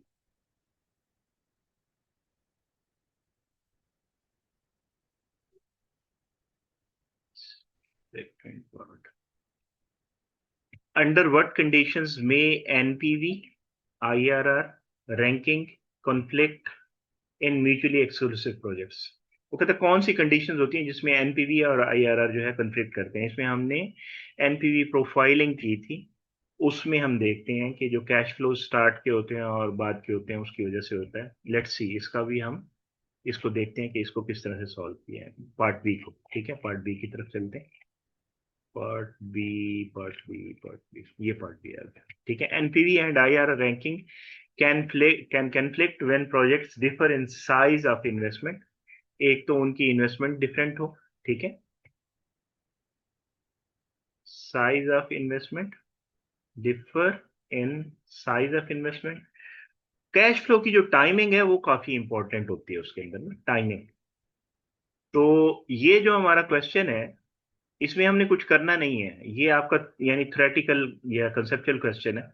Second part, under what conditions में NPV IRR ranking conflict in mutually exclusive projects. वो कहता है कौन सी कंडीशंस होती हैं जिसमें एनपीवी और आईआरआर जो है कॉन्फ्लिक्ट करते हैं। इसमें हमने एनपीवी प्रोफाइलिंग की थी, उसमें हम देखते हैं कि जो कैश फ्लो स्टार्ट के होते हैं और बाद के होते हैं उसकी वजह से होता है। लेट्स सी इसका भी हम इसको देखते हैं कि इसको किस तरह से सॉल्व किया है, पार्ट बी को, ठीक है। पार्ट बी की तरफ चलते हैं। Part B, part B, part B, ये पार्ट बी आ गया, ठीक है। NPV and IRR ranking can conflict when projects differ in size of investment। एक तो उनकी इन्वेस्टमेंट डिफरेंट हो, ठीक है, size of investment differ in size of investment. Cash flow की जो टाइमिंग है वो काफी इंपॉर्टेंट होती है उसके अंदर में, टाइमिंग। तो ये जो हमारा क्वेश्चन है, इसमें हमने कुछ करना नहीं है, ये आपका यानी थ्योरेटिकल या कंसेप्चुअल क्वेश्चन है।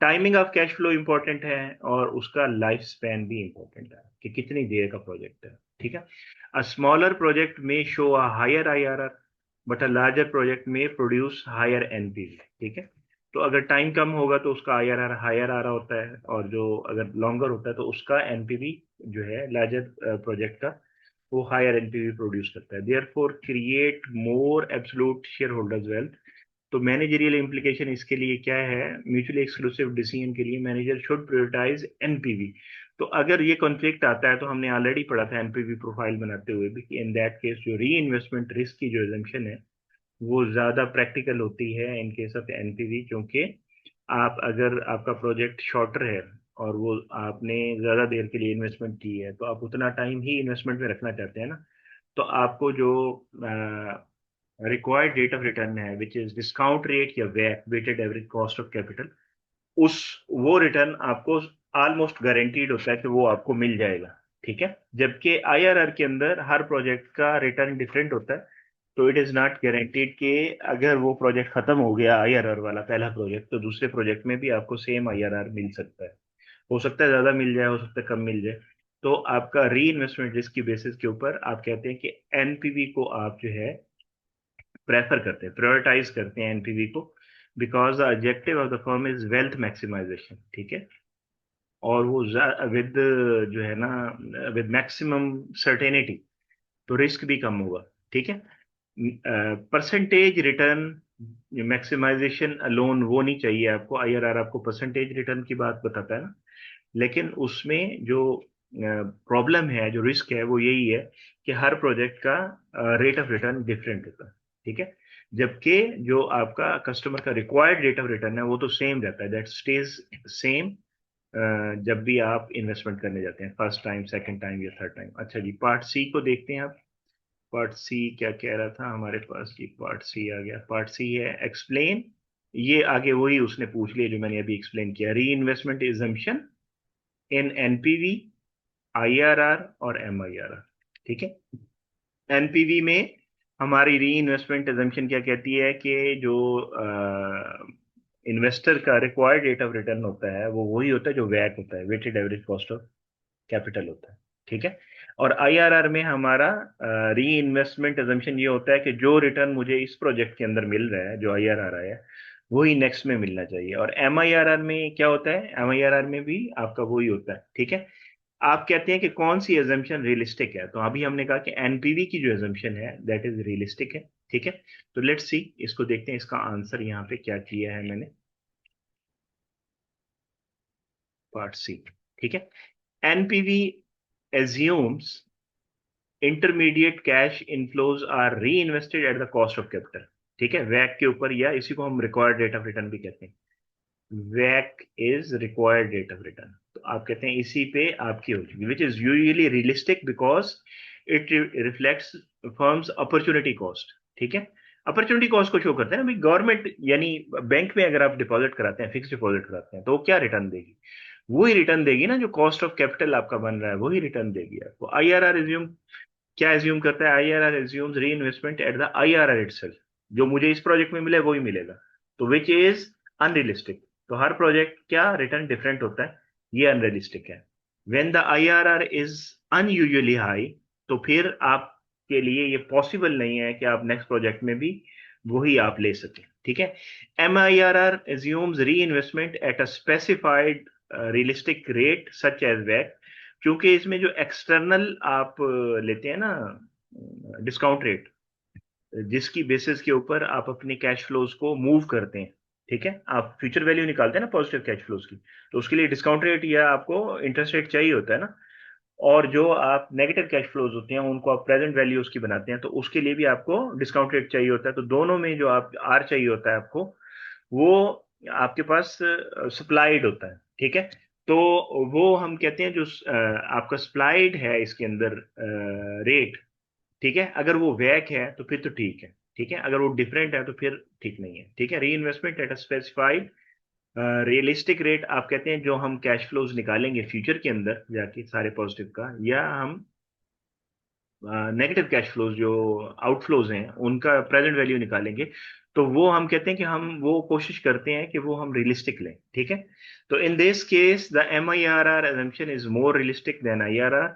Timing of cash flow important है, और उसका लाइफ स्पैन भी इंपॉर्टेंट है कि कितनी देर का प्रोजेक्ट है। ठीक है। A smaller project may show a higher IRR, but a larger project may produce higher NPV. ठीक है। तो अगर टाइम कम होगा तो उसका आईआरआर हायर आ रहा होता है, और जो अगर लॉन्गर होता है तो उसका एनपीवी जो है लार्जर प्रोजेक्ट का, वो हायर एनपीवी प्रोड्यूस करता है। Therefore create more absolute shareholders wealth. तो मैनेजरियल इम्प्लीकेशन इसके लिए क्या है? म्यूचुअली एक्सक्लूसिव डिसीजन के लिए मैनेजर शुड प्रायोरिटाइज एनपीवी। तो अगर ये कॉन्फ्लिक्ट आता है, तो हमने ऑलरेडी पढ़ा था एनपीवी प्रोफाइल बनाते हुए भी कि इन दैट केस जो री इन्वेस्टमेंट रिस्क की जो एजम्पशन है वो ज्यादा प्रैक्टिकल होती है इन केस ऑफ एनपीवी, क्योंकि आप अगर आपका प्रोजेक्ट शॉर्टर है और वो आपने ज्यादा देर के लिए इन्वेस्टमेंट की है, तो आप उतना टाइम ही इन्वेस्टमेंट में रखना चाहते हैं ना। तो आपको जो रिक्वायर्ड रेट ऑफ रिटर्न है, विच इज डिस्काउंट रेट या वैक, weighted average cost of capital, उस वो रिटर्न आपको ऑलमोस्ट गारंटीड होता है कि वो आपको मिल जाएगा। ठीक है। जबकि आईआरआर के अंदर हर प्रोजेक्ट का रिटर्न डिफरेंट होता है, तो इट इज नॉट गारंटीड कि अगर वो प्रोजेक्ट खत्म हो गया आईआरआर वाला पहला प्रोजेक्ट, तो दूसरे प्रोजेक्ट में भी आपको सेम आईआरआर मिल सकता है। हो सकता है ज्यादा मिल जाए, हो सकता है कम मिल जाए। तो आपका री इन्वेस्टमेंट रिस्क की बेसिस के ऊपर आप कहते हैं कि एनपीवी को आप जो है प्रेफर करते हैं, प्रायोरिटाइज करते हैं एनपीवी को, because the objective of the firm is wealth maximisation. ठीक है। और वो विद जो है ना, विद मैक्सिमम सर्टेनिटी, तो रिस्क भी कम होगा। ठीक है। परसेंटेज रिटर्न मैक्सिमाइजेशन अलोन वो नहीं चाहिए आपको। आईआरआर आपको परसेंटेज रिटर्न की बात बताता है ना, लेकिन उसमें जो प्रॉब्लम है, जो रिस्क है, वो यही है कि हर प्रोजेक्ट का रेट ऑफ रिटर्न डिफरेंट होता है। ठीक है। जबकि जो आपका कस्टमर का रिक्वायर्ड रेट ऑफ रिटर्न है वो तो सेम रहता है, दैट स्टेज सेम, जब भी आप इन्वेस्टमेंट करने जाते हैं, फर्स्ट टाइम, सेकंड टाइम या थर्ड टाइम। अच्छा जी, पार्ट सी को देखते हैं आप। पार्ट सी क्या कह रहा था हमारे पास जी? पार्ट सी आ गया। पार्ट सी है एक्सप्लेन। ये आगे वही उसने पूछ लिया जो मैंने अभी एक्सप्लेन किया, री इन्वेस्टमेंट इजम्पशन इन एनपीवी, आईआरआर और एमआईआरआर। ठीक है। एनपीवी में हमारी री इन्वेस्टमेंट एजम्पशन क्या कहती है कि जो इन्वेस्टर का रिक्वायर्ड रेट ऑफ रिटर्न होता है वो वही होता है जो वैट होता है, weighted average cost of capital होता है। ठीक है। और आईआरआर में हमारा री इन्वेस्टमेंट एजम्पशन ये होता है कि जो रिटर्न मुझे इस प्रोजेक्ट के अंदर मिल रहा है, जो आईआरआर है, वही नेक्स्ट में मिलना चाहिए। और एमआईआरआर में क्या होता है? एमआईआरआर में भी आपका वही होता है। ठीक है। आप कहते हैं कि कौन सी एजम्पशन रियलिस्टिक है, तो अभी हमने कहा कि एनपीवी की जो एजम्पशन है दैट इज रियलिस्टिक है। ठीक है। तो लेट्स सी, इसको देखते हैं, इसका आंसर यहाँ पे क्या किया है मैंने। Part C. ठीक है। NPV assumes intermediate cash inflows are reinvested at the cost of capital. ठीक है। वैक के ऊपर, या इसी को हम रिक्वायर्ड रेट ऑफ रिटर्न भी कहते हैं। वैक is required rate of return, तो आप कहते हैं इसी पे आपकी हो चुकी, which is usually realistic because it reflects firm's opportunity cost. ठीक है। अपॉर्चुनिटी कॉस्ट को शो करते हैं ना भाई। गवर्नमेंट यानी बैंक में अगर आप डिपॉजिट कराते हैं, फिक्स डिपॉजिट कराते हैं, तो वो क्या रिटर्न देगी? वही रिटर्न देगी ना, जो कॉस्ट ऑफ कैपिटल आपका बन रहा है वही रिटर्न देगी आपको। आईआरआर एज्यूम क्या एज्यूम करता है? IRR assumes reinvestment at the IRR itself. जो मुझे इस प्रोजेक्ट में मिले वही मिलेगा, तो विच इज अनरियलिस्टिक। तो हर प्रोजेक्ट क्या रिटर्न डिफरेंट होता है, ये अनरियलिस्टिक है। When the IRR is unusually high, तो फिर आपके लिए ये पॉसिबल नहीं है कि आप नेक्स्ट प्रोजेक्ट में भी वही आप ले सकें। ठीक है। M I R R assumes reinvestment at a specified realistic rate such as वैक। क्योंकि इसमें जो एक्सटर्नल आप लेते हैं ना डिस्काउंट रेट, जिसकी बेसिस के ऊपर आप अपने कैश फ्लोज को मूव करते हैं। ठीक है। आप फ्यूचर वैल्यू निकालते हैं ना पॉजिटिव कैश फ्लोज की, तो उसके लिए डिस्काउंट रेट या आपको इंटरेस्ट रेट चाहिए होता है ना। और जो आप नेगेटिव कैश फ्लोज होते हैं उनको आप प्रेजेंट वैल्यू उसकी बनाते हैं, तो उसके लिए भी आपको डिस्काउंट रेट चाहिए होता है। तो दोनों में जो आप आर चाहिए होता है आपको, वो आपके पास सप्लाइड होता है। ठीक है। तो वो हम कहते हैं जो आपका सप्लाइड है इसके अंदर रेट, ठीक है, अगर वो वैक है तो फिर तो ठीक है। ठीक है। अगर वो डिफरेंट है तो फिर ठीक नहीं है। ठीक है। री investment at a specified realistic rate आप कहते हैं जो हम कैश फ्लोज निकालेंगे फ्यूचर के अंदर जाके सारे पॉजिटिव का, या हम नेगेटिव कैश फ्लोज जो आउटफ्लोज हैं उनका प्रेजेंट वैल्यू निकालेंगे, तो वो हम कहते हैं कि हम वो कोशिश करते हैं कि वो हम रियलिस्टिक लें, ठीक है। तो in this case the MIRR assumption is more realistic than IRR,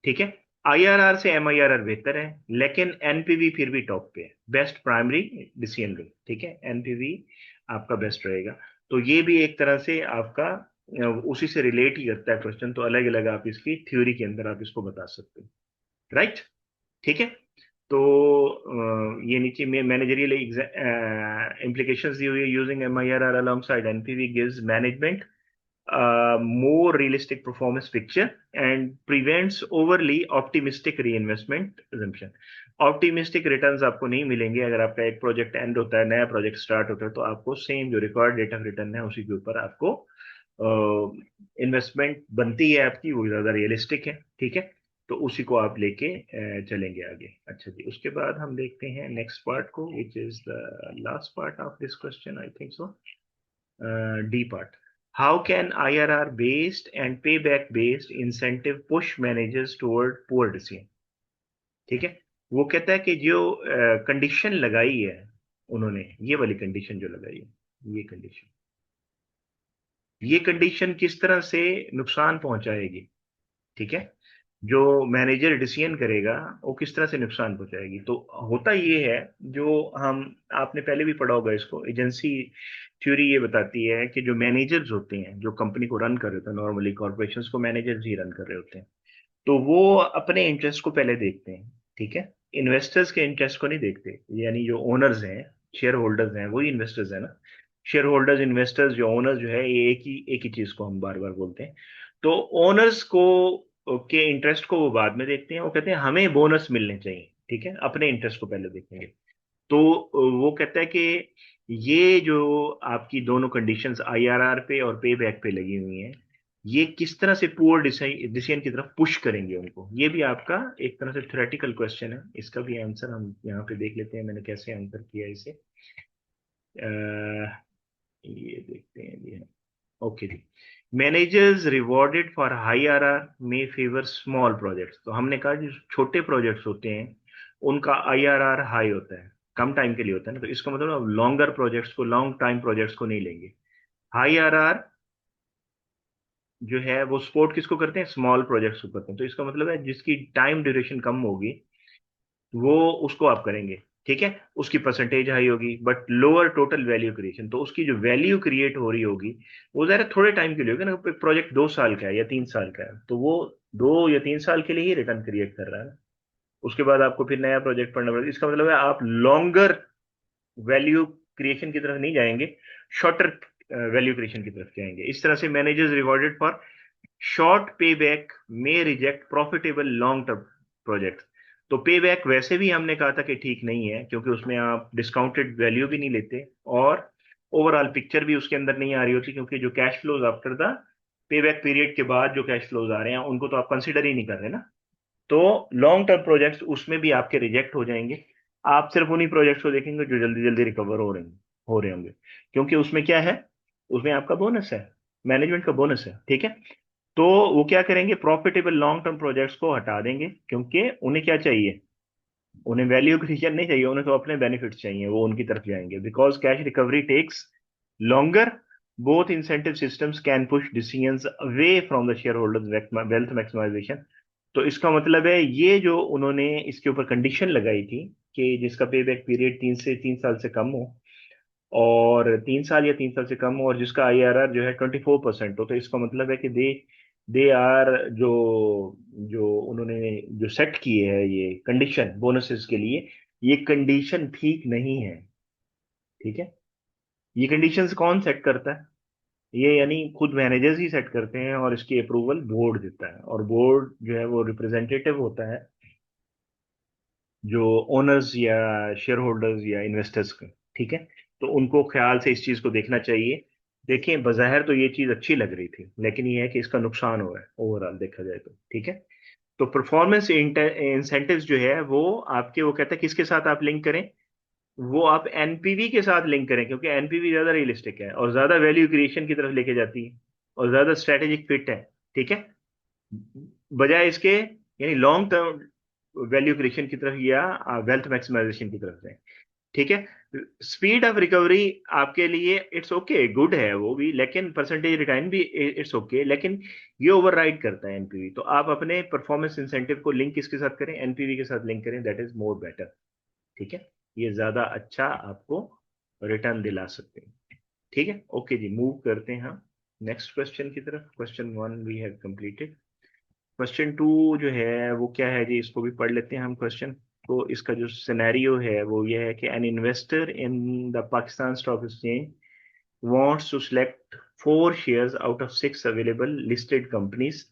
ठीक है। IRR से MIRR बेहतर है, लेकिन NPV फिर भी टॉप पे है, बेस्ट प्राइमरी डिसीजन रूल, ठीक है। NPV आपका बेस्ट रहेगा। तो ये भी एक तरह से आपका उसी से रिलेट ही करता है क्वेश्चन, तो अलग अलग आप इसकी थ्योरी के अंदर आप इसको बता सकते हो, राइट, ठीक है। तो ये नीचे में मैनेजरियल implications दी हुई है, using MIRR alongside NPV gives management more realistic performance picture and prevents overly optimistic reinvestment assumption। Optimistic returns आपको नहीं मिलेंगे अगर आपका एक प्रोजेक्ट एंड होता है, नया प्रोजेक्ट स्टार्ट होता है, तो आपको सेम जो रिक्वायर्ड रेट ऑफ रिटर्न है उसी के ऊपर आपको इन्वेस्टमेंट बनती है आपकी, वो ज्यादा रियलिस्टिक है, ठीक है। तो उसी को आप लेके चलेंगे आगे। अच्छा जी, उसके बाद हम देखते हैं नेक्स्ट पार्ट को, which is the last part of this question, I think so, D part. How can IRR based and payback based incentive push managers toward poor decision, ठीक है। वो कहता है कि जो कंडीशन लगाई है उन्होंने, ये वाली कंडीशन जो लगाई है, ये कंडीशन किस तरह से नुकसान पहुंचाएगी, ठीक है। जो मैनेजर डिसीजन करेगा वो किस तरह से नुकसान पहुंचाएगी। तो होता ये है, जो हम आपने पहले भी पढ़ा होगा इसको, एजेंसी थ्योरी ये बताती है कि जो मैनेजर्स होते हैं जो कंपनी को रन कर रहे होते हैं, नॉर्मली कॉर्पोरेशंस को मैनेजर्स ही रन कर रहे होते हैं, तो वो अपने इंटरेस्ट को पहले देखते हैं, ठीक है। इन्वेस्टर्स के इंटरेस्ट को नहीं देखते, यानी जो ओनर्स हैं, शेयर होल्डर्स हैं, वही इन्वेस्टर्स हैं ना। शेयर होल्डर्स, इन्वेस्टर्स, जो ओनर्स जो है, ये एक ही चीज को हम बार बार बोलते हैं। तो ओनर्स को के इंटरेस्ट को वो बाद में देखते हैं, वो कहते हैं हमें बोनस मिलने चाहिए, ठीक है, अपने इंटरेस्ट को पहले देखेंगे। तो वो कहता है कि ये जो आपकी दोनों कंडीशंस IRR पे और पे बैक पे लगी हुई हैं, ये किस तरह से पुअर डिसीजन की तरफ पुश करेंगे उनको। ये भी आपका एक तरह से थ्योरेटिकल क्वेश्चन है, इसका भी आंसर हम यहाँ पे देख लेते हैं, मैंने कैसे आंसर किया इसे। ये देखते हैं ये, okay ji. Managers rewarded for high IRR may favour small projects. तो हमने कहा जो छोटे प्रोजेक्ट्स होते हैं उनका IRR हाई होता है, कम टाइम के लिए होता है ना, तो इसका मतलब अब लॉन्गर प्रोजेक्ट्स को, लॉन्ग टाइम प्रोजेक्ट्स को नहीं लेंगे। हाई IRR जो है वो सपोर्ट किसको करते हैं, स्मॉल प्रोजेक्ट्स को करते हैं। तो इसका मतलब है जिसकी टाइम ड्यूरेशन कम होगी वो उसको आप करेंगे, ठीक है। उसकी परसेंटेज हाई होगी but lower total value creation, तो उसकी जो वैल्यू क्रिएट हो रही होगी वो जरा थोड़े टाइम के लिए होगी ना। प्रोजेक्ट 2 साल का है या 3 साल का है, तो वो 2 या 3 साल के लिए ही रिटर्न क्रिएट कर रहा है ना। उसके बाद आपको फिर नया प्रोजेक्ट पढ़ना पड़ेगा। इसका मतलब है आप लॉन्गर वैल्यू क्रिएशन की तरफ नहीं जाएंगे, शॉर्टर वैल्यू क्रिएशन की तरफ जाएंगे। इस तरह से मैनेजर्स रिवॉर्डेड फॉर शॉर्ट पे बैक में reject profitable long term project. तो पे बैक वैसे भी हमने कहा था कि ठीक नहीं है, क्योंकि उसमें आप डिस्काउंटेड वैल्यू भी नहीं लेते और ओवरऑल पिक्चर भी उसके अंदर नहीं आ रही होती, क्योंकि जो cash flows after the pay back period के बाद जो कैश फ्लोज आ रहे हैं उनको तो आप कंसिडर ही नहीं कर रहे ना। तो लॉन्ग टर्म प्रोजेक्ट्स उसमें भी आपके रिजेक्ट हो जाएंगे। आप सिर्फ उन्हीं प्रोजेक्ट्स को देखेंगे जो जल्दी जल्दी रिकवर हो रहे होंगे, क्योंकि उसमें क्या है, उसमें आपका बोनस है, मैनेजमेंट का बोनस है, ठीक है। तो वो क्या करेंगे, प्रॉफिटेबल लॉन्ग टर्म प्रोजेक्ट्स को हटा देंगे, क्योंकि उन्हें क्या चाहिए, उन्हें वैल्यू क्रिएशन नहीं चाहिए, उन्हें तो अपने बेनिफिट्स चाहिए, वो उनकी तरफ जाएंगे। Because cash recovery takes longer, both incentive systems can push decisions away from the shareholders wealth maximisation. तो इसका मतलब है ये जो उन्होंने इसके ऊपर कंडीशन लगाई थी कि जिसका पे बैक पीरियड 3 से कम हो, और 3 साल या 3 साल से कम हो, और जिसका IRR जो है 24% हो, तो इसका मतलब है कि दे दे आर जो जो उन्होंने जो सेट किए है ये कंडीशन बोनसेस के लिए, ये कंडीशन ठीक नहीं है, ठीक है। ये कंडीशंस कौन सेट करता है, ये यानी खुद मैनेजर्स ही सेट करते हैं, और इसकी अप्रूवल बोर्ड देता है, और बोर्ड जो है वो रिप्रेजेंटेटिव होता है जो ओनर्स या शेयर होल्डर्स या इन्वेस्टर्स का, ठीक है। तो उनको ख्याल से इस चीज को देखना चाहिए। देखिए बाहर तो ये चीज अच्छी लग रही थी, लेकिन ये है कि इसका नुकसान हुआ है ओवरऑल देखा जाए तो, ठीक है। तो परफॉर्मेंस इंसेंटिव्स जो है वो आपके, वो कहते हैं किसके साथ आप लिंक करें, वो आप NPV के साथ लिंक करें, क्योंकि NPV ज्यादा रियलिस्टिक है और ज्यादा वैल्यू क्रिएशन की तरफ लेके जाती है और ज्यादा स्ट्रेटेजिक फिट है, ठीक है, बजाय इसके, यानी लॉन्ग टर्म वैल्यू क्रिएशन की तरफ या वेल्थ मैक्सिमाइजेशन की तरफ जाएं। ठीक है। स्पीड ऑफ रिकवरी आपके लिए इट्स ओके, गुड है वो भी, लेकिन परसेंटेज रिटर्न भी इट्स ओके, लेकिन ये ओवरराइड करता है एनपीवी। तो आप अपने परफॉर्मेंस इंसेंटिव को लिंक किसके साथ करें? एनपीवी के साथ लिंक करें, दैट इज मोर बेटर। ठीक है, ये ज्यादा अच्छा आपको रिटर्न दिला सकते हैं। ठीक है, ओके जी, मूव करते हैं हम नेक्स्ट क्वेश्चन की तरफ। Question one we have completed. Question two जो है वो क्या है जी, इसको भी पढ़ लेते हैं हम क्वेश्चन। तो इसका जो सिनेरियो है वो ये है कि an investor in the Pakistan stock exchange wants to select 4 shares out of 6 available listed companies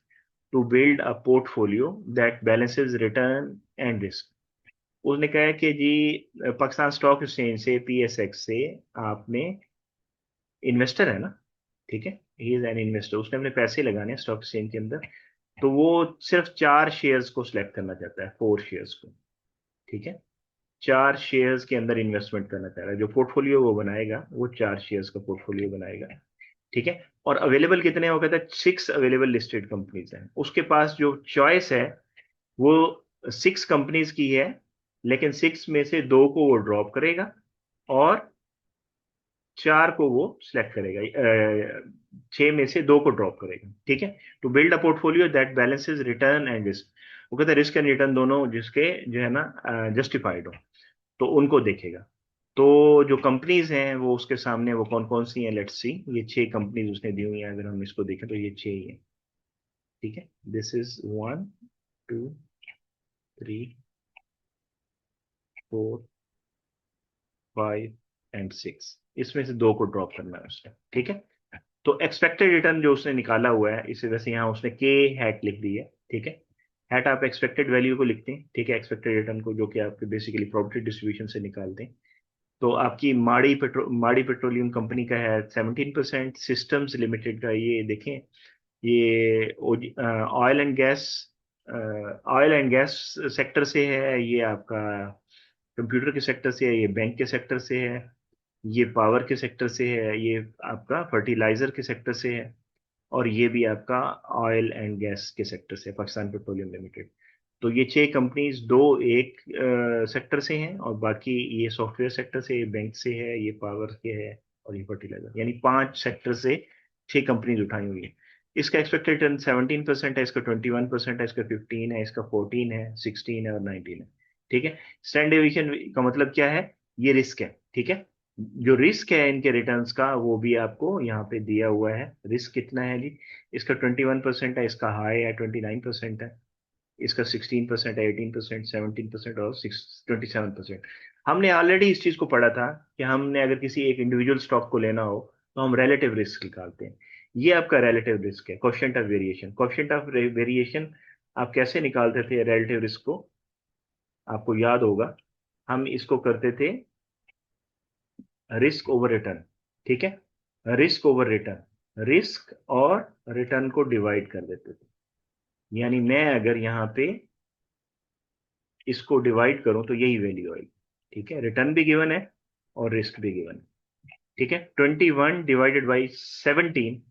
to build a portfolio that balances return and risk। उसने कहा है कि जी पाकिस्तान स्टॉक एक्सचेंज से, पीएसएक्स से आपने, इन्वेस्टर है ना, ठीक है, ही इज एन इन्वेस्टर, उसने अपने पैसे लगाने हैं स्टॉक एक्सचेंज के अंदर। तो वो सिर्फ 4 शेयर्स को सिलेक्ट करना चाहता है, 4 शेयर्स को। ठीक है, 4 शेयर्स के अंदर इन्वेस्टमेंट करना चाह रहा है। जो पोर्टफोलियो वो बनाएगा वो 4 शेयर्स का पोर्टफोलियो बनाएगा। ठीक है, और अवेलेबल कितने हैं? वो कहता है 6 अवेलेबल लिस्टेड कंपनीज हैं। उसके पास जो चॉइस है वो 6 कंपनीज की है, लेकिन 6 में से 2 को वो ड्रॉप करेगा और 4 को वो सिलेक्ट करेगा। 6 में से 2 को ड्रॉप करेगा। ठीक है, to build a portfolio that balances return and risk. वो कहता है रिस्क एंड रिटर्न दोनों जिसके जो है ना जस्टिफाइड हो, तो उनको देखेगा। तो जो कंपनीज हैं वो उसके सामने वो कौन कौन सी हैं, लेट्स सी। ये 6 कंपनीज उसने दी हुई हैं, अगर हम इसको देखें तो ये 6 ही हैं। ठीक है, दिस इज 1, 2, 3, 4, 5 एंड 6। इसमें से 2 को ड्रॉप करना है उसने। ठीक है, तो एक्सपेक्टेड रिटर्न जो उसने निकाला हुआ है, इस वजह से यहाँ उसने के हैट लिख दी है। ठीक है, हैट आप एक्सपेक्टेड वैल्यू को लिखते हैं। ठीक है, एक्सपेक्टेड रिटर्न को, जो कि आपके बेसिकली प्रोबेबिलिटी डिस्ट्रीब्यूशन से निकालते हैं। तो आपकी माड़ी पेट्रोलियम कंपनी का है 17%। सिस्टम्स लिमिटेड का ये देखें, ये ऑयल एंड गैस सेक्टर से है, ये आपका कंप्यूटर के सेक्टर से है, ये बैंक के सेक्टर से है, ये पावर के सेक्टर से है, ये आपका फर्टिलाइजर के सेक्टर से है, और ये भी आपका ऑयल एंड गैस के सेक्टर से, पाकिस्तान पेट्रोलियम लिमिटेड। तो ये 6 कंपनीज, दो एक सेक्टर से हैं और बाकी ये सॉफ्टवेयर सेक्टर से, ये बैंक से है, ये पावर के है, और ये फर्टिलाइजर, यानी 5 सेक्टर से 6 कंपनीज उठाई हुई है। इसका एक्सपेक्टेड रिटर्न 17% है, इसका 21% है, इसका 15 है, इसका 14 है, 16 है और 19 है। ठीक है, स्टैंडर्ड डेविएशन का मतलब क्या है? ये रिस्क है। ठीक है, जो रिस्क है इनके रिटर्न्स का वो भी आपको यहाँ पे दिया हुआ है। रिस्क कितना है जी? इसका 21% है, इसका हाई है 29% है, इसका 16% है, 18%, 17% और 27%। हमने ऑलरेडी इस चीज को पढ़ा था कि हमने अगर किसी एक इंडिविजुअल स्टॉक को लेना हो तो हम रिलेटिव रिस्क निकालते हैं। ये आपका रिलेटिव रिस्क है, coefficient of variation. Coefficient of variation आप कैसे निकालते थे रिलेटिव रिस्क को? आपको याद होगा, हम इसको करते थे रिस्क ओवर रिटर्न। ठीक है, रिस्क ओवर रिटर्न, रिस्क और रिटर्न को डिवाइड कर देते थे। यानी मैं अगर यहाँ पे इसको डिवाइड करूं तो यही वैल्यू आएगी। ठीक है, रिटर्न भी गिवन है और रिस्क भी गिवन है। ठीक है, 21 डिवाइडेड बाई 17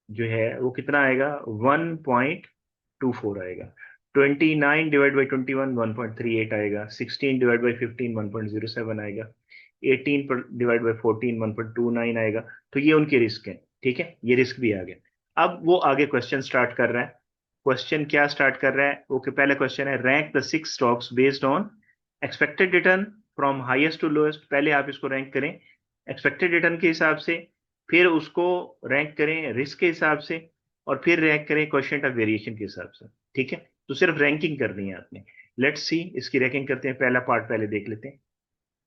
जो है वो कितना आएगा? 1.24 आएगा। 29 डिवाइड बाई 21 1.38 आएगा। 16 डिवाइड बाई 15 1.07 आएगा। 18 डिवाइड बाई 14 1.29 आएगा। तो ये उनके रिस्क है। ठीक है, ये रिस्क भी आ गया। अब वो आगे क्वेश्चन स्टार्ट कर रहा है। क्वेश्चन क्या स्टार्ट कर रहा है? ओके, पहला क्वेश्चन है rank the 6 stocks based on expected return from highest to lowest. पहले आप इसको रैंक करें एक्सपेक्टेड रिटर्न के हिसाब से, फिर उसको रैंक करें रिस्क के हिसाब से, और फिर रैंक करें कोएफिशिएंट ऑफ वेरिएशन के हिसाब से। ठीक है, तो सिर्फ रैंकिंग करनी है आपने। लेट्स सी, इसकी रैंकिंग करते हैं। पहला पार्ट पहले देख लेते हैं।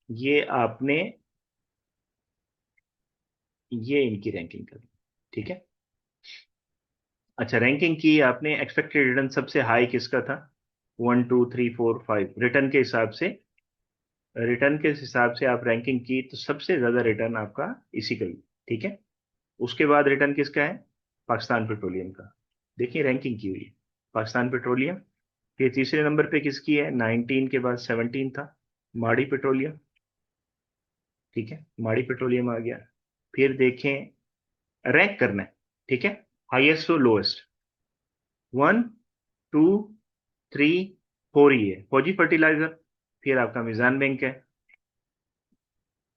ये आपने, ये इनकी रैंकिंग करनी। ठीक है, अच्छा, रैंकिंग की आपने। एक्सपेक्टेड रिटर्न सबसे हाई किसका था? 1, 2, 3, 4, 5 रिटर्न के हिसाब से। रिटर्न के हिसाब से आप रैंकिंग की तो सबसे ज्यादा रिटर्न आपका इसी का ही। ठीक है, उसके बाद रिटर्न किसका है? पाकिस्तान पेट्रोलियम का। देखिए रैंकिंग की हुई है पाकिस्तान पेट्रोलियम। फिर तीसरे नंबर पे किसकी है? 19 के बाद 17 था, माड़ी पेट्रोलियम। ठीक है, माड़ी पेट्रोलियम आ गया। फिर देखें, रैंक करना है। ठीक है, हाईएस्ट टू लोएस्ट, 1, 2, 3, 4 ही है, फौजी फर्टिलाइजर, फिर आपका मिजान बैंक है,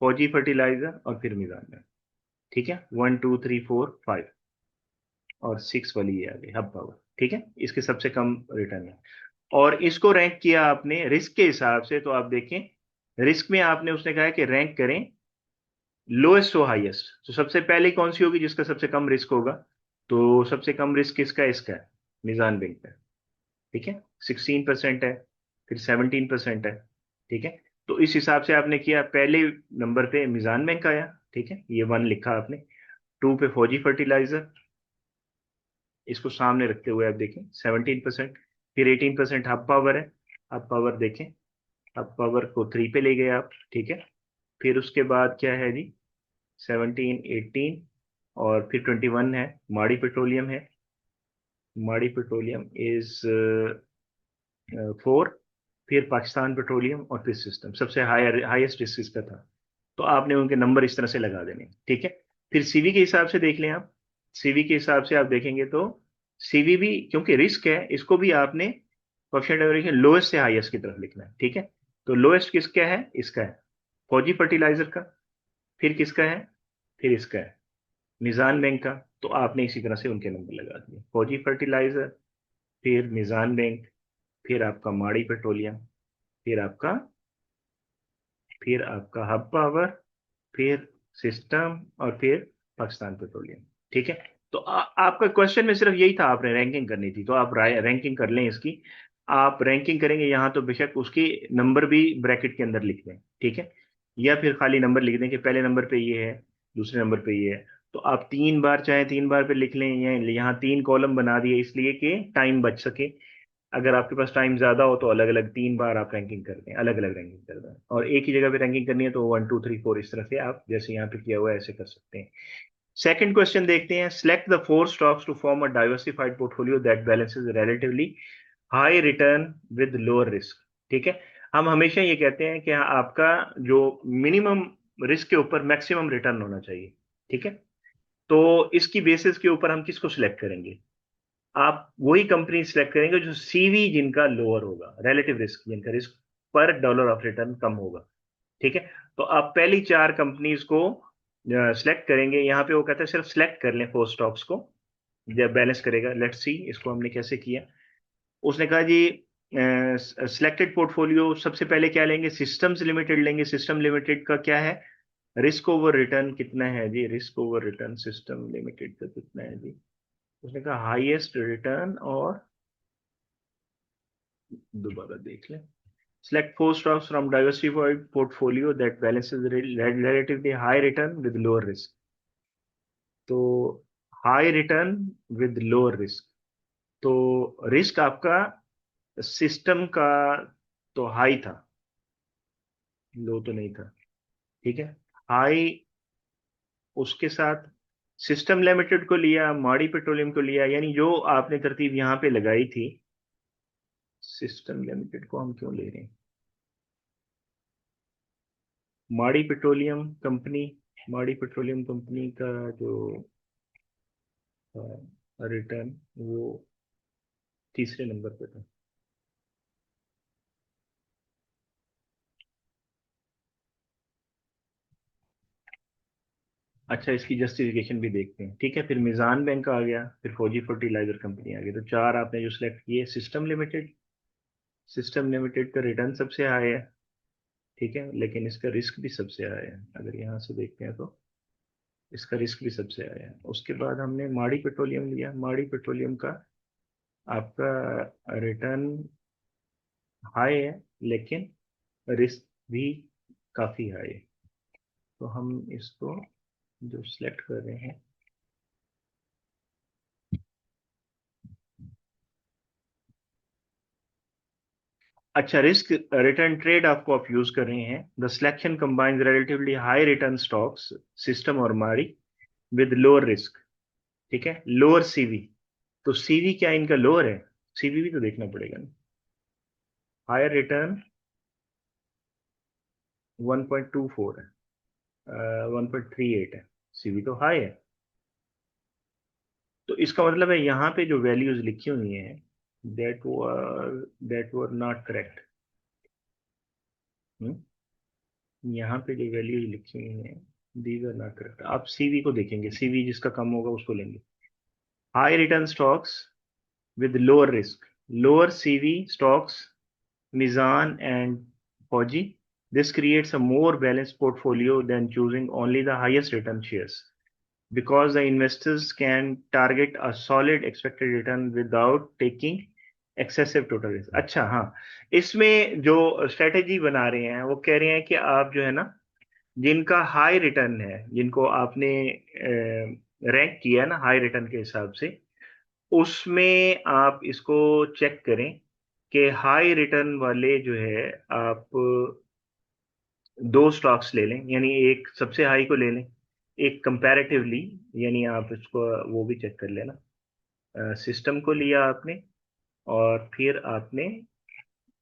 फौजी फर्टिलाइजर और फिर मिजान बैंक। ठीक है, 1 2 3 4 5 और 6 वाली ये आ गई हब पावर। ठीक है, इसके सबसे कम रिटर्न है। और इसको रैंक किया आपने रिस्क के हिसाब से, तो आप देखें रिस्क में आपने उसने कहा है कि रैंक करें लोएस्ट टू हाईएस्ट। तो सबसे पहले कौन सी होगी जिसका सबसे कम रिस्क होगा? तो सबसे कम रिस्क किसका है? इसका है, मिजान बैंक का। ठीक है, 16% है, फिर 17% है। ठीक है, तो इस हिसाब से आपने किया, पहले नंबर पे मिजान बैंक आया। ठीक है, ये 1 लिखा आपने। 2 पे फौजी फर्टिलाइजर, इसको सामने रखते हुए आप देखें 17%। फिर 18% हब पावर है, हब पावर देखें, हब पावर को 3 पे ले गए आप। ठीक है, फिर उसके बाद क्या है जी? 17, 18 और फिर 21 है, माड़ी पेट्रोलियम है। माड़ी पेट्रोलियम इज 4। फिर पाकिस्तान पेट्रोलियम और फिर सिस्टम, सबसे हाईएस्ट रिस्क इसका था। तो आपने उनके नंबर इस तरह से लगा देने। ठीक है, फिर सीवी के हिसाब से देख लें आप। सीवी के हिसाब से आप देखेंगे तो सीवी भी क्योंकि रिस्क है, इसको भी आपने कोएफिशिएंट ऑफ वेरिएशन लोएस्ट से हाईएस्ट की तरफ लिखना है। ठीक है, तो लोएस्ट किसका है? इसका है, फौजी फर्टिलाइजर का। फिर किसका है? फिर इसका है, मिजान बैंक का। तो आपने इसी तरह से उनके नंबर लगा दिए, फौजी फर्टिलाइजर, फिर मिजान बैंक, फिर आपका माड़ी पेट्रोलियम, फिर आपका फिर आपका हब पावर, फिर सिस्टम और फिर पाकिस्तान पेट्रोलियम। ठीक है, तो आपका क्वेश्चन में सिर्फ यही था, आपने रैंकिंग करनी थी, तो आप रैंकिंग कर लें इसकी। आप रैंकिंग करेंगे यहाँ तो बेशक उसकी नंबर भी ब्रैकेट के अंदर लिख दें। ठीक है, या फिर खाली नंबर लिख दें कि पहले नंबर पे ये है, दूसरे नंबर पे ये है। तो आप 3 बार चाहे 3 बार पे लिख लें, या यहाँ 3 कॉलम बना दिए इसलिए कि टाइम बच सके। अगर आपके पास टाइम ज्यादा हो तो अलग अलग 3 बार आप रैंकिंग कर दें, अलग अलग रैंकिंग कर दें। और एक ही जगह पे रैंकिंग करनी है तो 1 2 3 4 इस तरह से आप जैसे यहाँ पे किया हुआ है ऐसे कर सकते हैं। सेकंड क्वेश्चन देखते हैं, select the 4 stocks to form a diversified portfolio that balances relatively high return with lower risk. ठीक है, हम हमेशा ये कहते हैं कि आपका जो मिनिमम रिस्क के ऊपर मैक्सिमम रिटर्न होना चाहिए। ठीक है, तो इसकी बेसिस के ऊपर हम किसको सिलेक्ट करेंगे? आप वही कंपनी सिलेक्ट करेंगे जो सीवी जिनका लोअर होगा, रिलेटिव रिस्क जिनका रिस्क पर डॉलर ऑफ रिटर्न कम होगा। ठीक है, तो आप पहली 4 कंपनीज को सिलेक्ट करेंगे। यहाँ पे वो कहता है सिर्फ सिलेक्ट कर लें 4 स्टॉक्स को, जब बैलेंस करेगा। लेट्स सी इसको हमने कैसे किया। उसने कहा जी सिलेक्टेड पोर्टफोलियो सबसे पहले क्या लेंगे? सिस्टम्स लिमिटेड लेंगे। सिस्टम लिमिटेड का क्या है? रिस्क ओवर रिटर्न कितना है जी? Risk over return system limited का कितना है जी? उसने कहा हाईएस्ट रिटर्न। और दोबारा देख लें, select 4 stocks from diversified portfolio that balances relatively high return with lower risk। तो high return with lower risk, तो रिस्क आपका सिस्टम का तो हाई था, लो तो नहीं था। ठीक है, हाई उसके साथ सिस्टम लिमिटेड को लिया, माड़ी पेट्रोलियम को लिया, यानी जो आपने तरतीब यहां पे लगाई थी। सिस्टम लिमिटेड को हम क्यों ले रहे हैं? माड़ी पेट्रोलियम कंपनी, माड़ी पेट्रोलियम कंपनी का जो रिटर्न वो तीसरे नंबर पे था। अच्छा, इसकी जस्टिफिकेशन भी देखते हैं। ठीक है, फिर मिजान बैंक आ गया, फिर फौजी फर्टिलाइजर कंपनी आ गई। तो 4 आपने जो सिलेक्ट किए, सिस्टम लिमिटेड, सिस्टम लिमिटेड का रिटर्न सबसे हाई है। ठीक है, लेकिन इसका रिस्क भी सबसे हाई है। अगर यहाँ से देखते हैं तो इसका रिस्क भी सबसे हाई है। उसके बाद हमने माड़ी पेट्रोलियम लिया। माड़ी पेट्रोलियम का आपका रिटर्न हाई है, लेकिन रिस्क भी काफी हाई है। तो हम इसको जो सिलेक्ट कर रहे हैं, अच्छा रिस्क रिटर्न ट्रेड आपको आप यूज कर रहे हैं। The selection combines relatively high return stocks, system और मारी, विद लोअर रिस्क। ठीक है, लोअर सीवी। तो सीवी क्या इनका लोअर है? सीवी भी तो देखना पड़ेगा ना। हायर रिटर्न 1.24 है, 1.38 है, सीवी तो हाई है। तो इसका मतलब है यहाँ पे जो वैल्यूज लिखी हुई हैं that were not correct. यहाँ पे जो वैल्यू लिखी हुई है, दीज आर नॉट करेक्ट। आप सीवी को देखेंगे, सीवी जिसका कम होगा उसको लेंगे। High return stocks with lower risk, lower CV stocks, Mizan and Fauji. This creates a more balanced portfolio than choosing only the highest return shares because the investors can target a solid expected return without taking excessive total risk. अच्छा, हाँ, इसमें जो strategy बना रहे हैं वो कह रहे हैं कि आप जो है ना, जिनका हाई रिटर्न है, जिनको आपने रैंक किया है ना हाई रिटर्न के हिसाब से, उसमें आप इसको चेक करें कि हाई रिटर्न वाले जो है, आप दो स्टॉक्स ले लें, यानी एक सबसे हाई को ले लें, एक कंपैरेटिवली, यानी आप इसको वो भी चेक कर लेना। सिस्टम को लिया आपने, और फिर आपने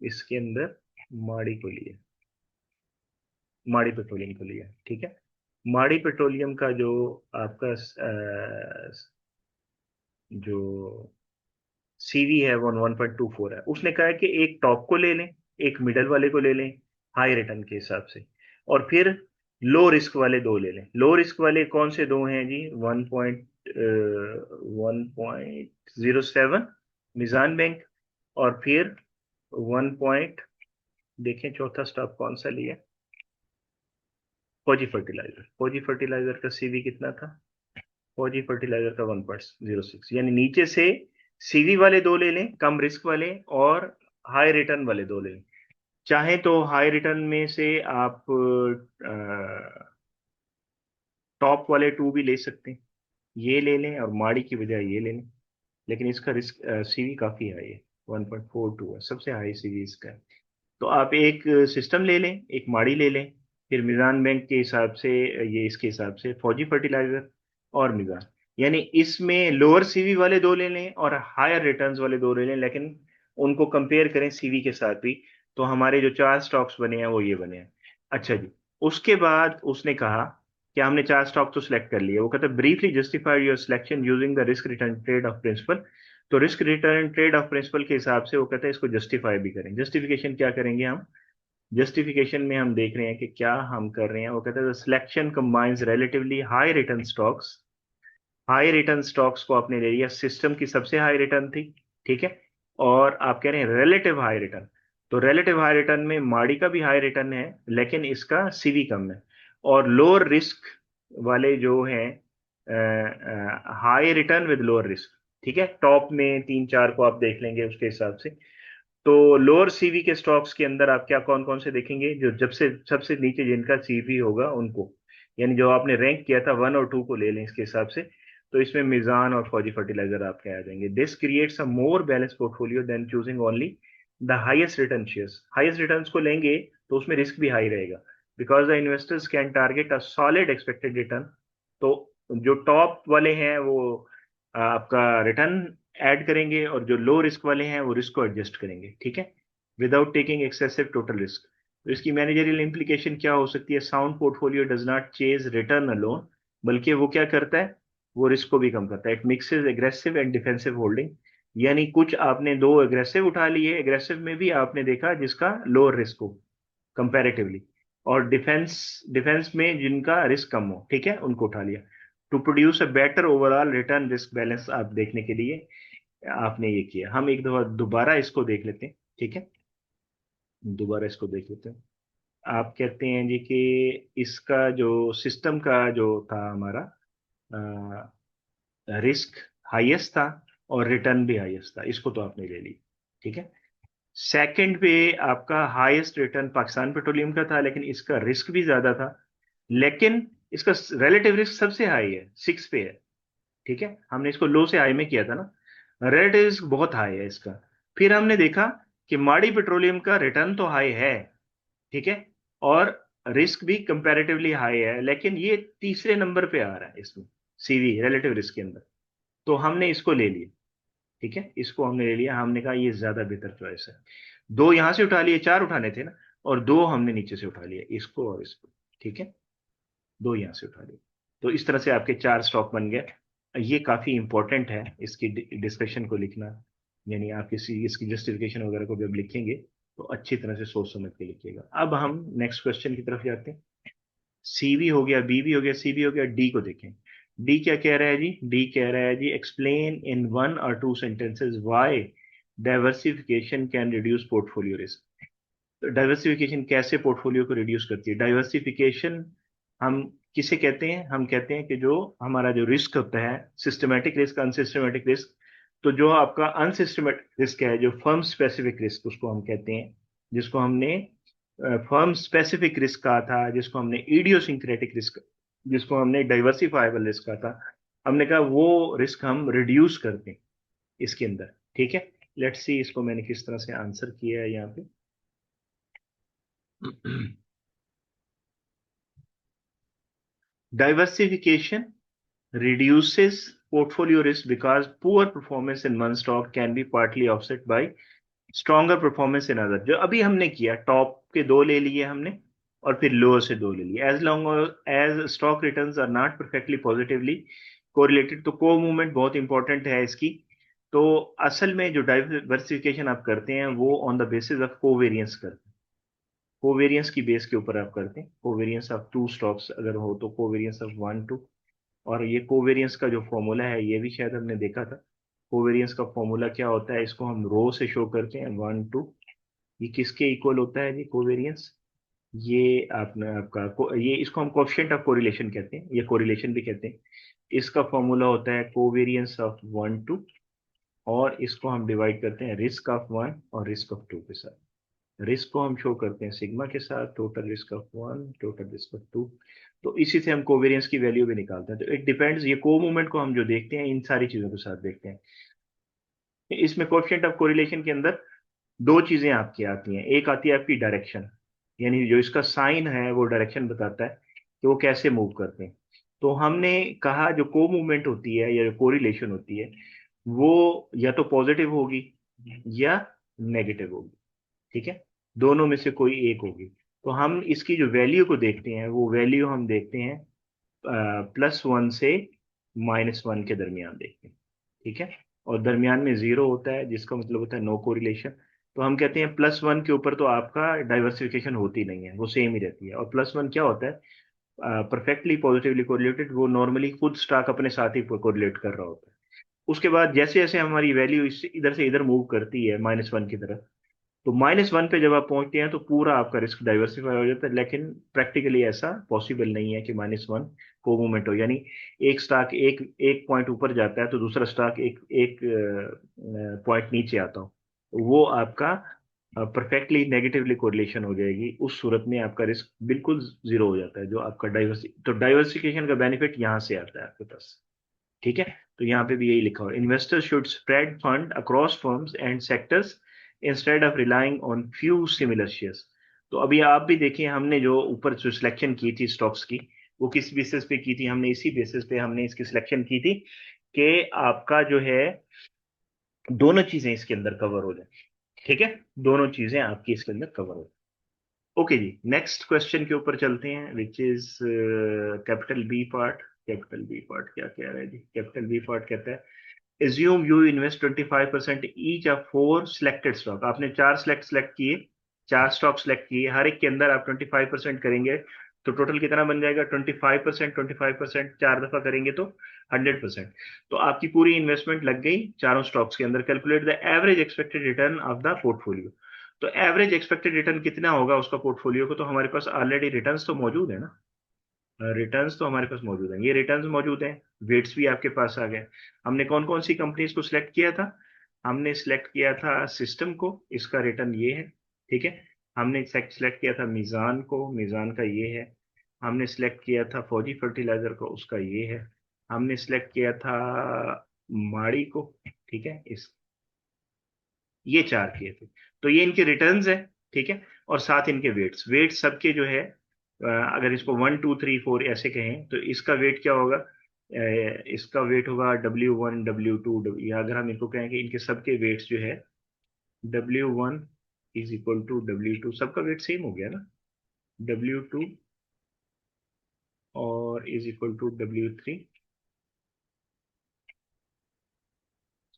इसके अंदर माड़ी को लिया, माड़ी पेट्रोलियम को लिया, ठीक है। माड़ी पेट्रोलियम का जो आपका जो सीवी है वो 1.24 है। उसने कहा है कि एक टॉप को ले लें, एक मिडल वाले को ले लें हाई रिटर्न के हिसाब से, और फिर लो रिस्क वाले दो ले लें। लो रिस्क वाले कौन से दो हैं जी? 1.07 मिजान बैंक, और फिर 1 देखें चौथा स्टॉक कौन सा लिया, फौजी फर्टिलाइजर। फौजी फर्टिलाइजर का सीवी कितना था? फौजी फर्टिलाइजर का 1.06, यानी नीचे से सीवी वाले दो ले लें कम रिस्क वाले, और हाई रिटर्न वाले दो ले लें। चाहे तो हाई रिटर्न में से आप टॉप वाले टू भी ले सकते हैं, ये ले लें और माड़ी की बजाय ये ले लें, लेकिन इसका रिस्क सीवी काफी हाई है, 1.42 है, सबसे हाई सीवी इसका है। तो आप एक सिस्टम ले लें, एक माड़ी ले लें, फिर मिजान बैंक के हिसाब से, ये इसके हिसाब से फौजी फर्टिलाइजर और मिजान, यानी इसमें लोअर सीवी वाले दो ले लें और हायर रिटर्न्स वाले दो ले लें, लेकिन उनको कंपेयर करें सीवी के साथ भी। तो हमारे जो चार स्टॉक्स बने हैं वो ये बने हैं। अच्छा जी, उसके बाद उसने कहा कि हमने चार स्टॉक तो सिलेक्ट कर लिए। वो कहता है briefly justify your selection using the risk return trade off principle. तो risk return trade off principle के हिसाब से वो कहते हैं इसको जस्टिफाई भी करें। जस्टिफिकेशन क्या करेंगे हम? जस्टिफिकेशन में हम देख रहे हैं कि क्या हम कर रहे हैं। वो कहते हैं selection combines relatively high return stocks. High return stocks को आपने ले लिया, सिस्टम की सबसे हाई रिटर्न थी, ठीक है, और आप कह रहे हैं रिलेटिव हाई रिटर्न। तो रिलेटिव हाई रिटर्न में माड़ी का भी हाई रिटर्न है, लेकिन इसका सीवी कम है। और लोअर रिस्क वाले जो हैं, high return with lower risk, ठीक है, टॉप में तीन चार को आप देख लेंगे उसके हिसाब से। तो लोअर सीवी के स्टॉक्स के अंदर आप क्या कौन कौन से देखेंगे? जो जब से सबसे नीचे जिनका सीवी होगा उनको, यानी जो आपने रैंक किया था वन और टू को ले लें इसके हिसाब से। तो इसमें मिजान और फौजी फर्टिलाइजर आपके आ जाएंगे। This creates a more balance portfolio than choosing only the highest return shares. Highest returns को लेंगे तो उसमें रिस्क भी हाई रहेगा, because the investors can target a solid expected return. तो जो टॉप वाले हैं वो आपका रिटर्न ऐड करेंगे, और जो लो रिस्क वाले हैं वो रिस्क को एडजस्ट करेंगे, ठीक है, without taking excessive total risk. तो इसकी मैनेजरियल इंप्लीकेशन क्या हो सकती है? Sound portfolio does not chase return alone, बल्कि वो क्या करता है, वो रिस्क को भी कम करता है। It mixes aggressive and defensive holding, यानी कुछ आपने दो एग्रेसिव उठा लिए, एग्रेसिव में भी आपने देखा जिसका लोअर रिस्क हो कंपैरेटिवली, और डिफेंस डिफेंस में जिनका रिस्क कम हो, ठीक है, उनको उठा लिया। To produce a better overall return risk balance आप देखने के लिए आपने ये किया। हम एक दफा दोबारा इसको देख लेते हैं, ठीक है, दोबारा इसको देख लेते हैं। आप कहते हैं जी कि इसका जो सिस्टम का जो था हमारा, रिस्क हाईएस्ट था और रिटर्न भी हाईएस्ट था, इसको तो आपने ले ली, ठीक है। सेकंड पे आपका हाईएस्ट रिटर्न पाकिस्तान पेट्रोलियम का था, लेकिन इसका रिस्क भी ज्यादा था, लेकिन इसका रिलेटिव रिस्क सबसे हाई है, 6 पे है, ठीक है। हमने इसको लो से हाई में किया था ना, रिलेटिव रिस्क बहुत हाई है इसका। फिर हमने देखा कि माड़ी पेट्रोलियम का रिटर्न तो हाई है, ठीक है, और रिस्क भी कंपैरेटिवली हाई है, लेकिन ये तीसरे नंबर पे आ रहा है इसमें सीवी रिलेटिव रिस्क के अंदर। तो हमने इसको ले लिया, ठीक है, इसको हमने ले लिया। हमने कहा ये ज्यादा बेहतर चॉइस है। दो यहां से उठा लिए, चार उठाने थे ना, और दो हमने नीचे से उठा लिए, इसको और इसको, ठीक है, दो यहां से उठा लिए। तो इस तरह से आपके चार स्टॉक बन गए। ये काफी इंपॉर्टेंट है इसकी डिस्कशन को लिखना। यानी आप किसी इसकी जस्टिफिकेशन वगैरह को जब लिखेंगे तो अच्छी तरह से सोच समझ के लिखिएगा। अब हम नेक्स्ट क्वेश्चन की तरफ जाते हैं। सीवी हो गया, बीवी हो गया, सीवी हो गया, डी को देखें। डी क्या कह रहा है जी? डी कह रहा है जी, explain in 1 or 2 sentences why diversification can reduce portfolio risk. तो डाइवर्सिफिकेशन कैसे पोर्टफोलियो को रिड्यूस करती है? डाइवर्सिफिकेशन हम किसे कहते हैं? हम कहते हैं कि जो हमारा जो रिस्क होता है, सिस्टमेटिक रिस्क, अनसिस्टमेटिक रिस्क। तो जो आपका अनसिस्टमेटिक रिस्क है, जो फर्म स्पेसिफिक रिस्क उसको हम कहते हैं, जिसको हमने फर्म स्पेसिफिक रिस्क कहा था, जिसको हमने इडियोसिंक्रेटिक रिस्क, जिसको हमने डाइवर्सिफाइबल रिस्क कहा था, हमने कहा वो रिस्क हम रिड्यूस करते हैं इसके अंदर। ठीक है, लेट्स सी इसको मैंने किस तरह से आंसर किया है यहाँ पे। Diversification reduces portfolio risk because poor performance in one stock can be partly offset by stronger performance in other। जो अभी हमने किया, टॉप के दो ले लिए हमने और फिर लोअर से दो ले लिए। As long as stock returns are not perfectly positively correlated, तो को मूवमेंट बहुत इंपॉर्टेंट है इसकी। तो असल में जो डाइवर्सिफिकेशन आप करते हैं वो on the basis of covariance करते हैं। कोवेरियंस की बेस के ऊपर आप करते हैं। कोवेरियंस ऑफ टू स्टॉक्स अगर हो तो कोवेरियंस ऑफ 1 2। और ये कोवेरियंस का जो फॉर्मूला है ये भी शायद हमने देखा था। कोवेरियंस का फॉर्मूला क्या होता है? इसको हम रो से शो करते हैं, 1 2। ये किसके इक्वल होता है जी कोवेरियंस? ये आपने आपका ये इसको हम कोएफिशिएंट ऑफ कोरिलेशन कहते हैं, ये कोरिलेशन भी कहते हैं। इसका फॉर्मूला होता है कोवेरियंस ऑफ 1 2, और इसको हम डिवाइड करते हैं रिस्क ऑफ 1 और रिस्क ऑफ 2 के साथ। रिस्क को हम शो करते हैं सिग्मा के साथ, total risk of 1 total risk of 2। तो इसी से हम कोवेरियंस की वैल्यू भी निकालते हैं। तो इट डिपेंड्स, ये को मूवमेंट को हम जो देखते हैं इन सारी चीजों के साथ देखते हैं। इसमें कोएफिशिएंट ऑफ कोरिलेशन के अंदर दो चीजें आपकी आती हैं। एक आती है आपकी डायरेक्शन, यानी जो इसका साइन है वो डायरेक्शन बताता है कि वो कैसे मूव करते हैं। तो हमने कहा जो को मूवमेंट होती है या जो कोरिलेशन होती है वो या तो पॉजिटिव होगी या नेगेटिव होगी। ठीक है, दोनों में से कोई एक होगी। तो हम इसकी जो वैल्यू को देखते हैं वो वैल्यू हम देखते हैं +1 से -1 के दरमियान देखते हैं। ठीक है, और दरमियान में जीरो होता है जिसका मतलब होता है नो कोरिलेशन। तो हम कहते हैं +1 के ऊपर तो आपका डाइवर्सिफिकेशन होती नहीं है, वो सेम ही रहती है। और +1 क्या होता है? परफेक्टली पॉजिटिवली कोरिलेटेड, वो नॉर्मली खुद स्टॉक अपने साथ ही कोरिलेट कर रहा होता है। उसके बाद जैसे जैसे हमारी वैल्यू इधर से इधर मूव करती है -1 की तरफ, तो -1 पे जब आप पहुंचते हैं तो पूरा आपका रिस्क डाइवर्सिफाई हो जाता है। लेकिन प्रैक्टिकली ऐसा पॉसिबल नहीं है कि -1 को मूवमेंट हो, यानी एक स्टॉक एक एक पॉइंट ऊपर जाता है तो दूसरा स्टॉक एक एक पॉइंट नीचे आता हो, वो आपका परफेक्टली नेगेटिवली कोरिलेशन हो जाएगी। उस सूरत में आपका रिस्क बिल्कुल जीरो हो जाता है। जो आपका तो डाइवर्सिफिकेशन का बेनिफिट यहाँ से आता है आपके पास। ठीक है, तो यहाँ पे भी यही लिखा हुआ है, investors should spread fund across firms and sectors instead of relying on few similar shares. तो अभी आप भी देखिए, हमने जो ऊपर जो सिलेक्शन की थी स्टॉक्स की, वो किस बेसिस पे की थी? हमने इसी बेसिस पे हमने इसकी सिलेक्शन की थी कि आपका जो है दोनों चीजें इसके अंदर कवर हो जाए। ठीक है, दोनों चीजें आपकी इसके अंदर कवर हो जाए। ओके जी, नेक्स्ट क्वेश्चन के ऊपर चलते हैं, which is capital B part. Capital B part क्या कह रहा है जी? कैपिटल बी पार्ट कहता है, assume you invest 25% each of 4 stock. आपने चार सेलेक्ट किए, चार स्टॉक सेलेक्ट किए, हर एक के अंदर आप 25% करेंगे तो टोटल कितना बन जाएगा? 25%, 25% चार दफा करेंगे तो 100%। तो आपकी पूरी इन्वेस्टमेंट लग गई चारों स्टॉक्स के अंदर। Calculate the average expected return of the portfolio. तो एवरेज एक्सपेक्टेड रिटर्न कितना होगा उसका पोर्टफोलियो को? तो हमारे पास ऑलरेडी रिटर्न्स तो मौजूद है ना, रिटर्न्स तो हमारे पास मौजूद हैं, ये रिटर्न्स मौजूद हैं, वेट्स भी आपके पास आ गए। हमने कौन कौन सी कंपनीज को सिलेक्ट किया था? हमने सिलेक्ट किया था सिस्टम को, इसका रिटर्न ये है। ठीक है, हमने सिलेक्ट किया था मीज़ान को, मीज़ान का ये है। हमने सिलेक्ट किया था फौजी फर्टिलाइजर को, उसका ये है। हमने सिलेक्ट किया था माड़ी को। ठीक है, इस ये चार किए थे। तो ये इनके रिटर्न्स है। ठीक है, और साथ इनके वेट्स, वेट्स सबके जो है अगर इसको 1 2 3 4 ऐसे कहें तो इसका वेट क्या होगा? इसका वेट होगा W1 W2, या अगर हम इनको कहें कि इनके सबके वेट्स जो है W1 = W2, सबका वेट सेम हो गया ना, W2 और W3।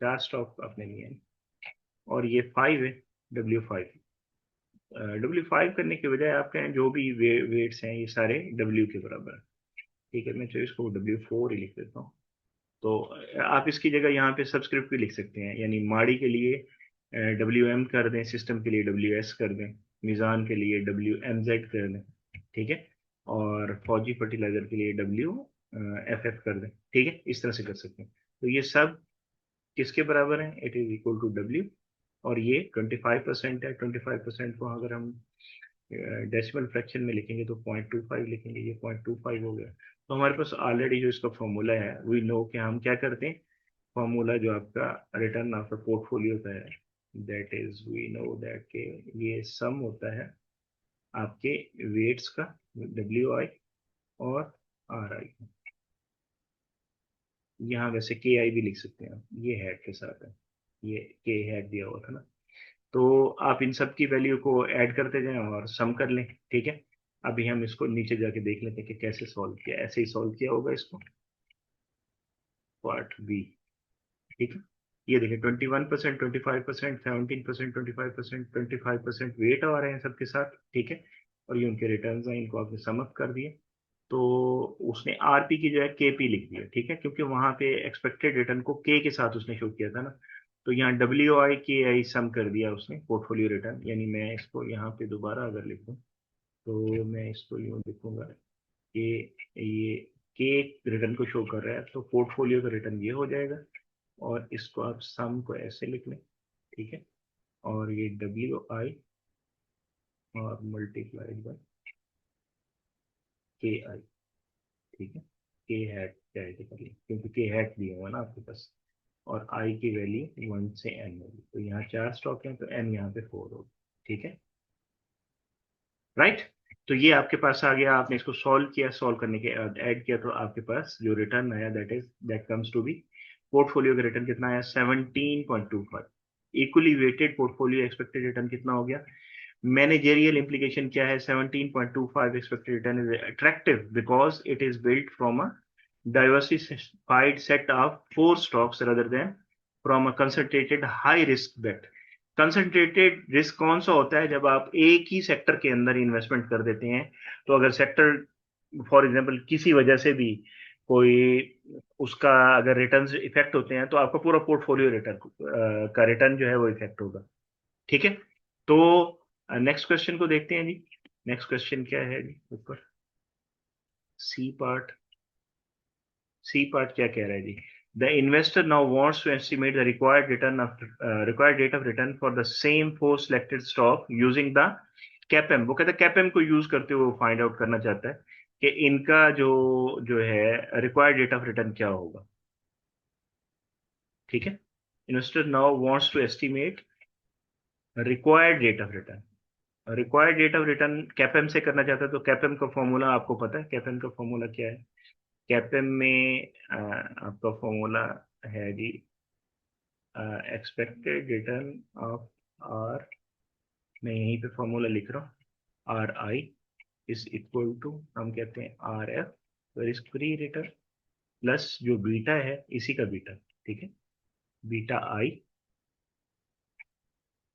चार स्टॉक आपने लिए हैं। और ये 5 है, W5। W5 करने के बजाय आपके यहाँ जो भी वेट्स हैं ये सारे W के बराबर है। ठीक है, मैं तो इसको W4 ही लिख देता हूँ। तो आप इसकी जगह यहाँ पे सब्सक्रिप्ट भी लिख सकते हैं, यानी माड़ी के लिए WM कर दें, सिस्टम के लिए WS कर दें, मीज़ान के लिए WMZ कर दें। ठीक है, और फौजी फर्टिलाइजर के लिए WFF कर दें। ठीक है, इस तरह से कर सकते हैं। तो ये सब किसके बराबर है? It is equal to W। और ये 25% है। 25% को अगर हम डेसिमल फ्रैक्शन में लिखेंगे तो 0.25 लिखेंगे, ये 0.25 हो गया। तो हमारे पास ऑलरेडी जो इसका फॉर्मूला है, वी नो कि हम क्या करते हैं। फॉर्मूला जो आपका रिटर्न आफ्टर पोर्टफोलियो का है, that is we know that के ये सम होता है आपके वेट्स का, WI और RI। यहाँ वैसे KI भी लिख सकते हैं आप, ये हैट के साथ है, ये K हैट दिया हुआ था ना। तो आप इन सब की वैल्यू को ऐड करते जाएं और सम कर लें। ठीक है, अभी हम इसको नीचे जाके देख लेते हैं कि कैसे सॉल्व किया। ऐसे ही सॉल्व किया होगा इसको, पार्ट बी। ठीक है, ये देखिए 21%, 25%, 17%, 25%, 25% वेट आ रहे हैं सबके साथ। ठीक है, और ये उनके रिटर्न हैं, इनको आपने सम अप कर दिए। तो उसने RP की जगह KP लिख दिया। ठीक है, क्योंकि वहां पे एक्सपेक्टेड रिटर्न को K के साथ उसने शो किया था ना। तो यहाँ WI KI सम कर दिया उसने, पोर्टफोलियो रिटर्न। यानी मैं इसको यहाँ पे दोबारा अगर लिखूं तो मैं इसको यूँ लिखूंगा कि ये के रिटर्न को शो कर रहा है, तो पोर्टफोलियो का रिटर्न ये हो जाएगा। और इसको आप सम को ऐसे लिख लें। ठीक है, और ये WI और मल्टीप्लाइड बाय KI। ठीक है, के हैट कैसे कर लिया, क्योंकि के हैट दिया हुआ ना आपके पास। और आई की वैल्यू 1 से N होगी, तो यहाँ 4 स्टॉक हैं तो N यहाँ पे 4 होगी। ठीक है, राइट। तो ये आपके पास आ गया, आपने इसको सॉल्व किया, सॉल्व करने के बाद ऐड किया, तो आपके पास जो रिटर्न आया that comes to be, portfolio का रिटर्न कितना आया? 17.25। Equally weighted portfolio expected return कितना हो गया? मैनेजेरियल implication क्या है? 17.25 expected return is attractive because it is built from a diversified set of four stocks rather than from a concentrated high risk bet. Concentrated risk कौन सा होता है? जब आप एक ही सेक्टर के अंदर इन्वेस्टमेंट कर देते हैं। तो अगर सेक्टर फॉर एग्जांपल किसी वजह से भी कोई उसका अगर रिटर्न्स इफेक्ट होते हैं, तो आपका पूरा पोर्टफोलियो रिटर्न का रिटर्न जो है वो इफेक्ट होगा। ठीक है, तो नेक्स्ट क्वेश्चन को देखते हैं जी। नेक्स्ट क्वेश्चन क्या है जी ऊपर? C part. सी पार्ट क्या कह रहा है जी? The investor now wants to estimate the required rate of return for the same four selected stock using the CAPM. वो कहता है कैपेम को यूज करते हुए वो फाइंड आउट करना चाहता है कि इनका जो जो है रिक्वायर्ड रेट ऑफ रिटर्न क्या होगा। ठीक है, investor now wants to estimate required rate of return. Required rate of return CAPM से करना चाहता है, तो कैपेम का फॉर्मूला आपको पता है। कैपेम का फॉर्मूला क्या है? कैपेम में आपका फॉर्मूला है जी, एक्सपेक्टेड रिटर्न ऑफ आर, मैं यहीं पे फॉर्मूला लिख रहा हूँ, RI इज इक्वल टू, हम कहते हैं RF, risk free return, plus जो बीटा है इसी का बीटा। ठीक है, बीटा I,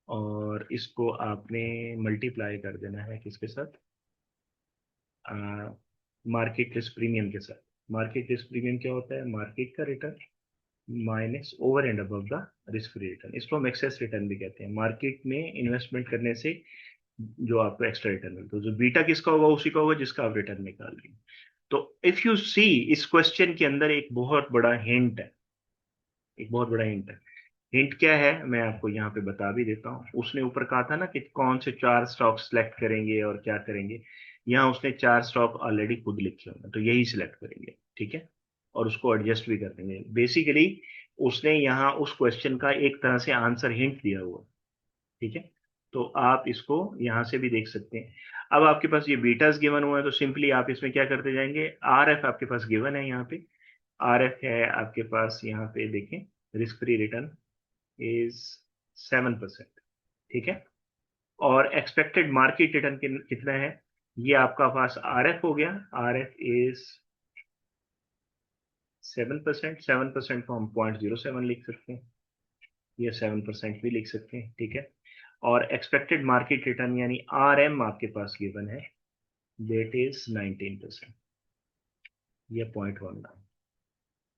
और इसको आपने मल्टीप्लाई कर देना है किसके साथ? मार्केट रिस्क प्रीमियम के साथ। मार्केट रिस्क प्रीमियम क्या होता है? मार्केट का return minus over and above the risk free return. इसको हम एक्सेस रिटर्न भी कहते हैं। मार्केट में इन्वेस्टमेंट करने से जो आपको एक्स्ट्रा रिटर्न मिलता है, तो जो बीटा किसका होगा? उसी का होगा जिसका आप रिटर्न निकाल रहे हैं। तो इफ यू सी, इस क्वेश्चन के अंदर एक बहुत बड़ा हिंट है। एक बहुत बड़ा हिंट है। हिंट क्या है मैं आपको यहाँ पे बता भी देता हूँ। उसने ऊपर कहा था ना कि कौन से 4 स्टॉक सिलेक्ट करेंगे और क्या करेंगे। यहाँ उसने 4 स्टॉक ऑलरेडी खुद लिखे होंगे, तो यही सिलेक्ट करेंगे। ठीक है, और उसको एडजस्ट भी कर देंगे। बेसिकली उसने यहाँ उस क्वेश्चन का एक तरह से आंसर हिंट दिया हुआ। ठीक है, तो आप इसको यहाँ से भी देख सकते हैं। अब आपके पास ये बीटास गिवन हुआ है, तो सिंपली आप इसमें क्या करते जाएंगे? RF आपके पास गिवन है यहाँ पे। RF है आपके पास यहाँ पे, देखें, रिस्क फ्री रिटर्न इज 7%। ठीक है, और एक्सपेक्टेड मार्केट रिटर्न कितना है? ये आपका पास RF हो गया। RF is 7%। 7% को हम 0.07 लिख सकते हैं। या 7% भी लिख सकते हैं, ठीक है। और एक्सपेक्टेड मार्केट रिटर्न यानी RM आपके पास गिवन है, दैट इज 19% या 0.19।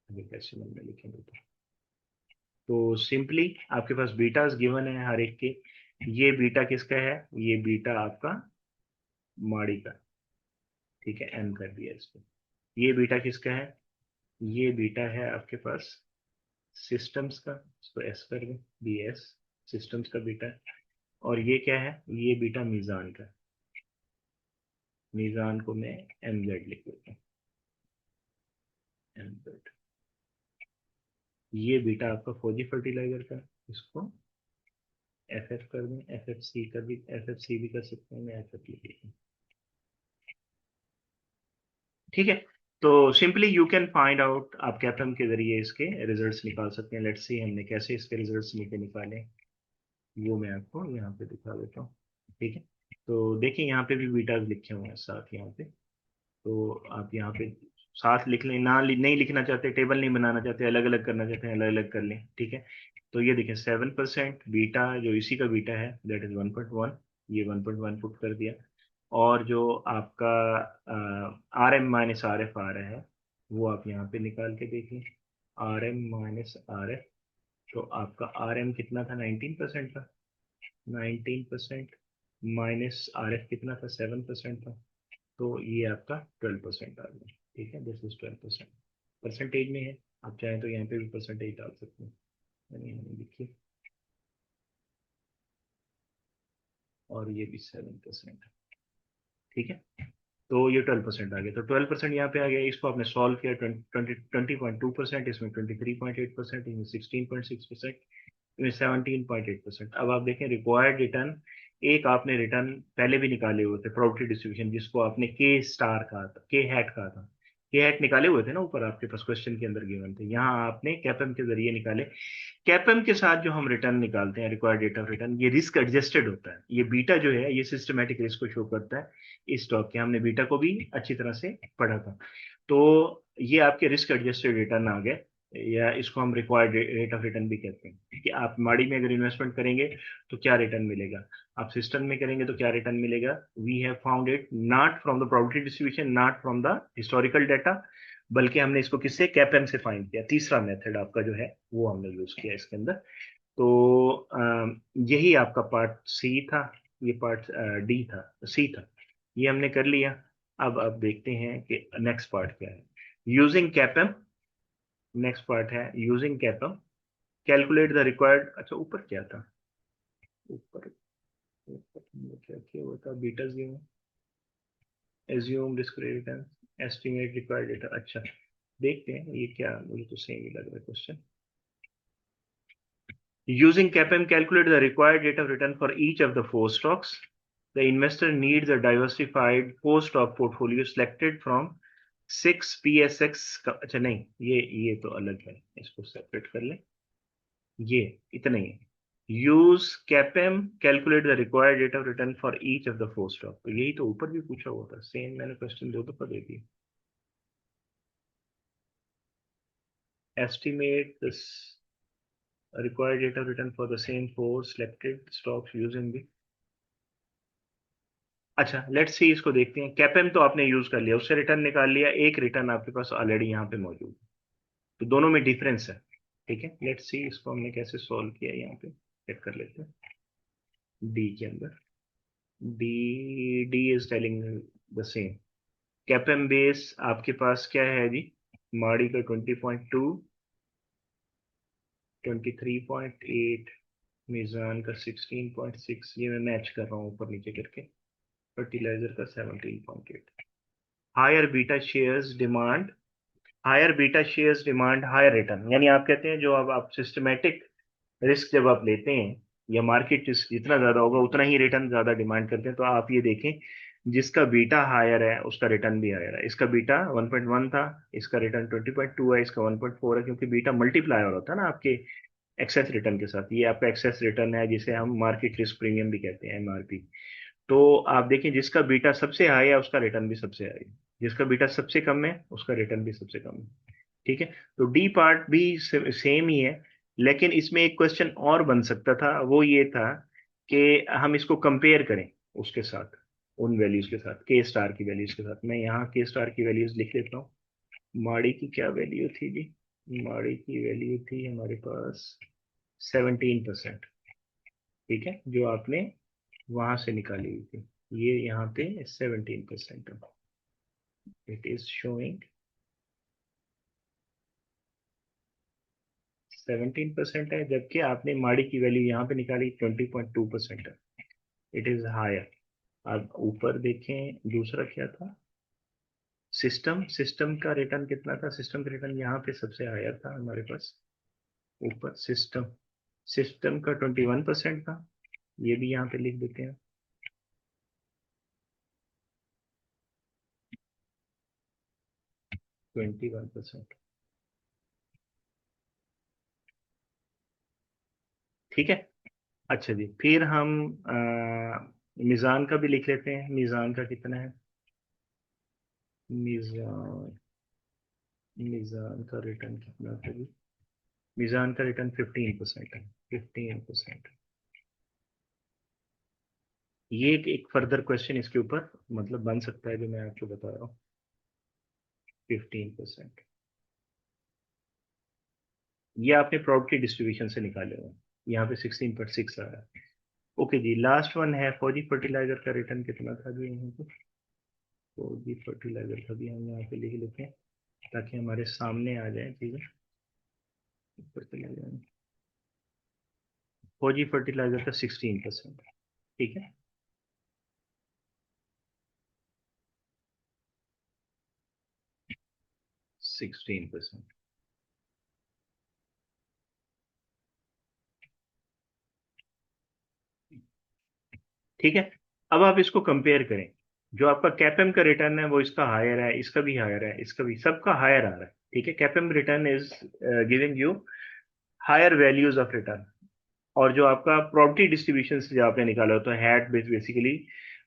अभी डेसिमल में लिखेंगे तो सिंपली आपके पास बीटास गिवन है हर एक के। ये बीटा किसका है? ये बीटा आपका माड़ी का, ठीक है, एम कर दिया इसको। ये बीटा किसका है? ये बीटा है आपके पास सिस्टम्स का, इसको एस कर दें, BS सिस्टम्स का बीटा है। और ये क्या है? ये बीटा मीजान का, मीजान को मैं MZ लिख देता हूँ, MZ। ये बीटा आपका फौजी फर्टिलाइजर का, इसको FF कर दें, FFC का भी, FFC भी कर सकते हैं, मैं FF लिख देता हूँ, ठीक है। तो simply you can find out, आप कैपम के जरिए इसके रिजल्ट्स निकाल सकते हैं। लेट्स सी हमने कैसे इसके रिजल्ट्स निकाले, वो मैं आपको यहाँ पे दिखा देता हूँ, ठीक है। तो देखिए यहाँ पे भी बीटाज लिखे हुए हैं साथ यहाँ पे। तो आप यहाँ पे साथ लिख लें, नहीं लिखना चाहते, टेबल नहीं बनाना चाहते, अलग अलग करना चाहते हैं, अलग अलग कर लें, ठीक है। तो ये देखें 7% बीटा, जो इसी का बीटा है, दैट इज 1.1। ये 1.1 पुट कर दिया। और जो आपका RM-RF आ रहा है, वो आप यहाँ पे निकाल के देखिए, RM-RF। तो आपका RM कितना था? 19% था। 19% माइनस RF कितना था? 7% था। तो ये आपका 12% आ गया, ठीक है। दिस इज 12%, परसेंटेज में है। आप चाहें तो यहाँ पे भी परसेंटेज डाल सकते हैं, यानी यहाँ लिखिए। और ये भी 7%, ठीक है। तो ये 12% आ गया, तो 12% यहाँ पे आ गया। इसको आपने सॉल्व किया, 20.2%, इसमें 23.8%, इसमें 16.6%, इसमें 17.8%। अब आप देखें रिक्वायर्ड रिटर्न, एक आपने रिटर्न पहले भी निकाले हुए थे, प्रोबेबिलिटी डिस्ट्रीब्यूशन, जिसको आपने K* कहा था, K hat कहा था। K hat निकाले हुए थे ना, ऊपर आपके पास क्वेश्चन के अंदर गिवन थे। यहाँ आपने कैपम के जरिए निकाले। कैपम के साथ जो हम रिटर्न निकालते हैं, रिक्वायर्ड रेट ऑफ रिटर्न, ये रिस्क एडजस्टेड होता है। ये बीटा जो है, ये सिस्टमेटिक रिस्क को शो करता है इस स्टॉक के। हमने बीटा को भी अच्छी तरह से पढ़ा था। तो ये आपके रिस्क एडजस्टेड रिटर्न आ गए, या इसको हम रिक्वायर्ड रेट ऑफ रिटर्न भी कहते हैं कि आप माड़ी में अगर इन्वेस्टमेंट करेंगे तो क्या रिटर्न मिलेगा, आप सिस्टम में करेंगे तो क्या रिटर्न मिलेगा। We have found it not from the probability distribution, not from the historical data, बल्कि हमने इसको किससे? कैपम से फाइंड किया। तीसरा मेथड आपका जो है वो हमने यूज किया इसके अंदर। तो यही आपका पार्ट सी था, ये पार्ट डी था, सी था, ये हमने कर लिया। अब देखते हैं कि नेक्स्ट पार्ट क्या है। यूजिंग कैपम, नेक्स्ट पार्ट है यूजिंग कैपम कैलकुलेट द रिक्वायर्ड। अच्छा ऊपर क्या था? ऊपर ऊपर हमने क्या किया हुआ था? Betas given, assume discrete return, estimate required data. अच्छा देखते हैं ये क्या, मुझे तो सेम ही लग रहा है question. Using CAPM, calculate the required rate of return for each of the four stocks. The investor needs a diversified four-stock portfolio selected from 6 PSX का। अच्छा नहीं, ये तो अलग है, इसको सेपरेट कर लें। ये इतना ही है। Use कैपम calculate the required rate of return for each of the four stock. तो यही तो ऊपर भी पूछा हुआ था, सेम मैंने क्वेश्चन दो दफा दे दिया। Estimate this required rate of return for the same four selected stocks using the। अच्छा लेट्स सी, इसको देखते हैं। कैपेम तो आपने यूज कर लिया, उससे रिटर्न निकाल लिया, एक रिटर्न आपके पास ऑलरेडी यहाँ पे मौजूद है, तो दोनों में डिफरेंस है, ठीक है। लेट्स सी इसको हमने कैसे सॉल्व किया, यहाँ पे चेक कर लेते हैं। डी के अंदर, D is telling the same. CAPM base आपके पास क्या है जी? माड़ी का 20.2, 23.8, मीजान का 16.6, ये मैं मैच कर रहा हूँ ऊपर नीचे करके। फर्टिलाइजर का 17.8। Higher beta shares demand, higher beta shares demand higher return, यानी आप कहते हैं जो अब आप सिस्टमेटिक रिस्क जब आप लेते हैं, या मार्केट रिस्क जितना ज्यादा होगा उतना ही रिटर्न ज्यादा डिमांड करते हैं। तो आप ये देखें, जिसका बीटा हायर है उसका रिटर्न भी हायर है। इसका बीटा 1.1 था, इसका रिटर्न 20.2 है, इसका 1.4 है, क्योंकि बीटा मल्टीप्लायर होता है ना आपके एक्सेस रिटर्न के साथ। ये आपका एक्सेस रिटर्न है, जिसे हम मार्केट रिस्क प्रीमियम भी कहते हैं, MRP। तो आप देखें जिसका बीटा सबसे हाई है उसका रिटर्न भी सबसे हाई है, जिसका बीटा सबसे कम है उसका रिटर्न भी सबसे कम है, ठीक है। तो डी पार्ट भी सेम ही है। लेकिन इसमें एक क्वेश्चन और बन सकता था, वो ये था कि हम इसको कंपेयर करें उसके साथ, उन वैल्यूज के साथ, के स्टार की वैल्यूज के साथ। मैं यहाँ के स्टार की वैल्यूज लिख लेता हूँ। माड़ी की क्या वैल्यू थी जी? माड़ी की वैल्यू थी हमारे पास 17%। ठीक है, जो आपने वहां से निकाली हुई थी, ये यहाँ पे 17%। इट इज शोइंग 17% है, जबकि आपने माड़ी की वैल्यू यहाँ पे निकाली 20.2% है। It is higher. अब ऊपर देखें, दूसरा क्या था? सिस्टम, सिस्टम का रिटर्न कितना था? सिस्टम का रिटर्न यहाँ पे सबसे हायर था हमारे पास। ऊपर सिस्टम, सिस्टम का 21% था। ये भी यहाँ पे लिख देते हैं, 21%। ठीक है। अच्छा जी, फिर हम मीज़ान का भी लिख लेते हैं। मीज़ान का कितना है? मीज़ान, मीज़ान का रिटर्न कितना था जी? मीज़ान का रिटर्न 15% है। 15%। ये एक फर्दर क्वेश्चन इसके ऊपर मतलब बन सकता है, जो मैं आपको बता रहा हूँ। 15%। ये आपने प्रॉपर्टी डिस्ट्रीब्यूशन से निकाले हुए हैं। यहाँ पे 16.6 आ रहा है। ओके जी, लास्ट वन है फौजी फर्टिलाइजर का रिटर्न कितना था जी यहाँ पे? फौजी फर्टिलाइजर का भी हम यहाँ पे लिख लेते हैं, ताकि हमारे सामने आ जाए चीजें। फर्टिलाइजर, फौजी फर्टिलाइजर का 16%। ठीक है। 16%। ठीक है। अब आप इसको कंपेयर करें। जो आपका कैपेम का रिटर्न है वो इसका हायर है, इसका भी हायर है, इसका भी, सबका हायर आ रहा है। ठीक है, CAPM return is giving you higher values of return. और जो आपका प्रॉपर्टी डिस्ट्रीब्यूशन से जो आपने निकाला होता है हैट बेस, बेसिकली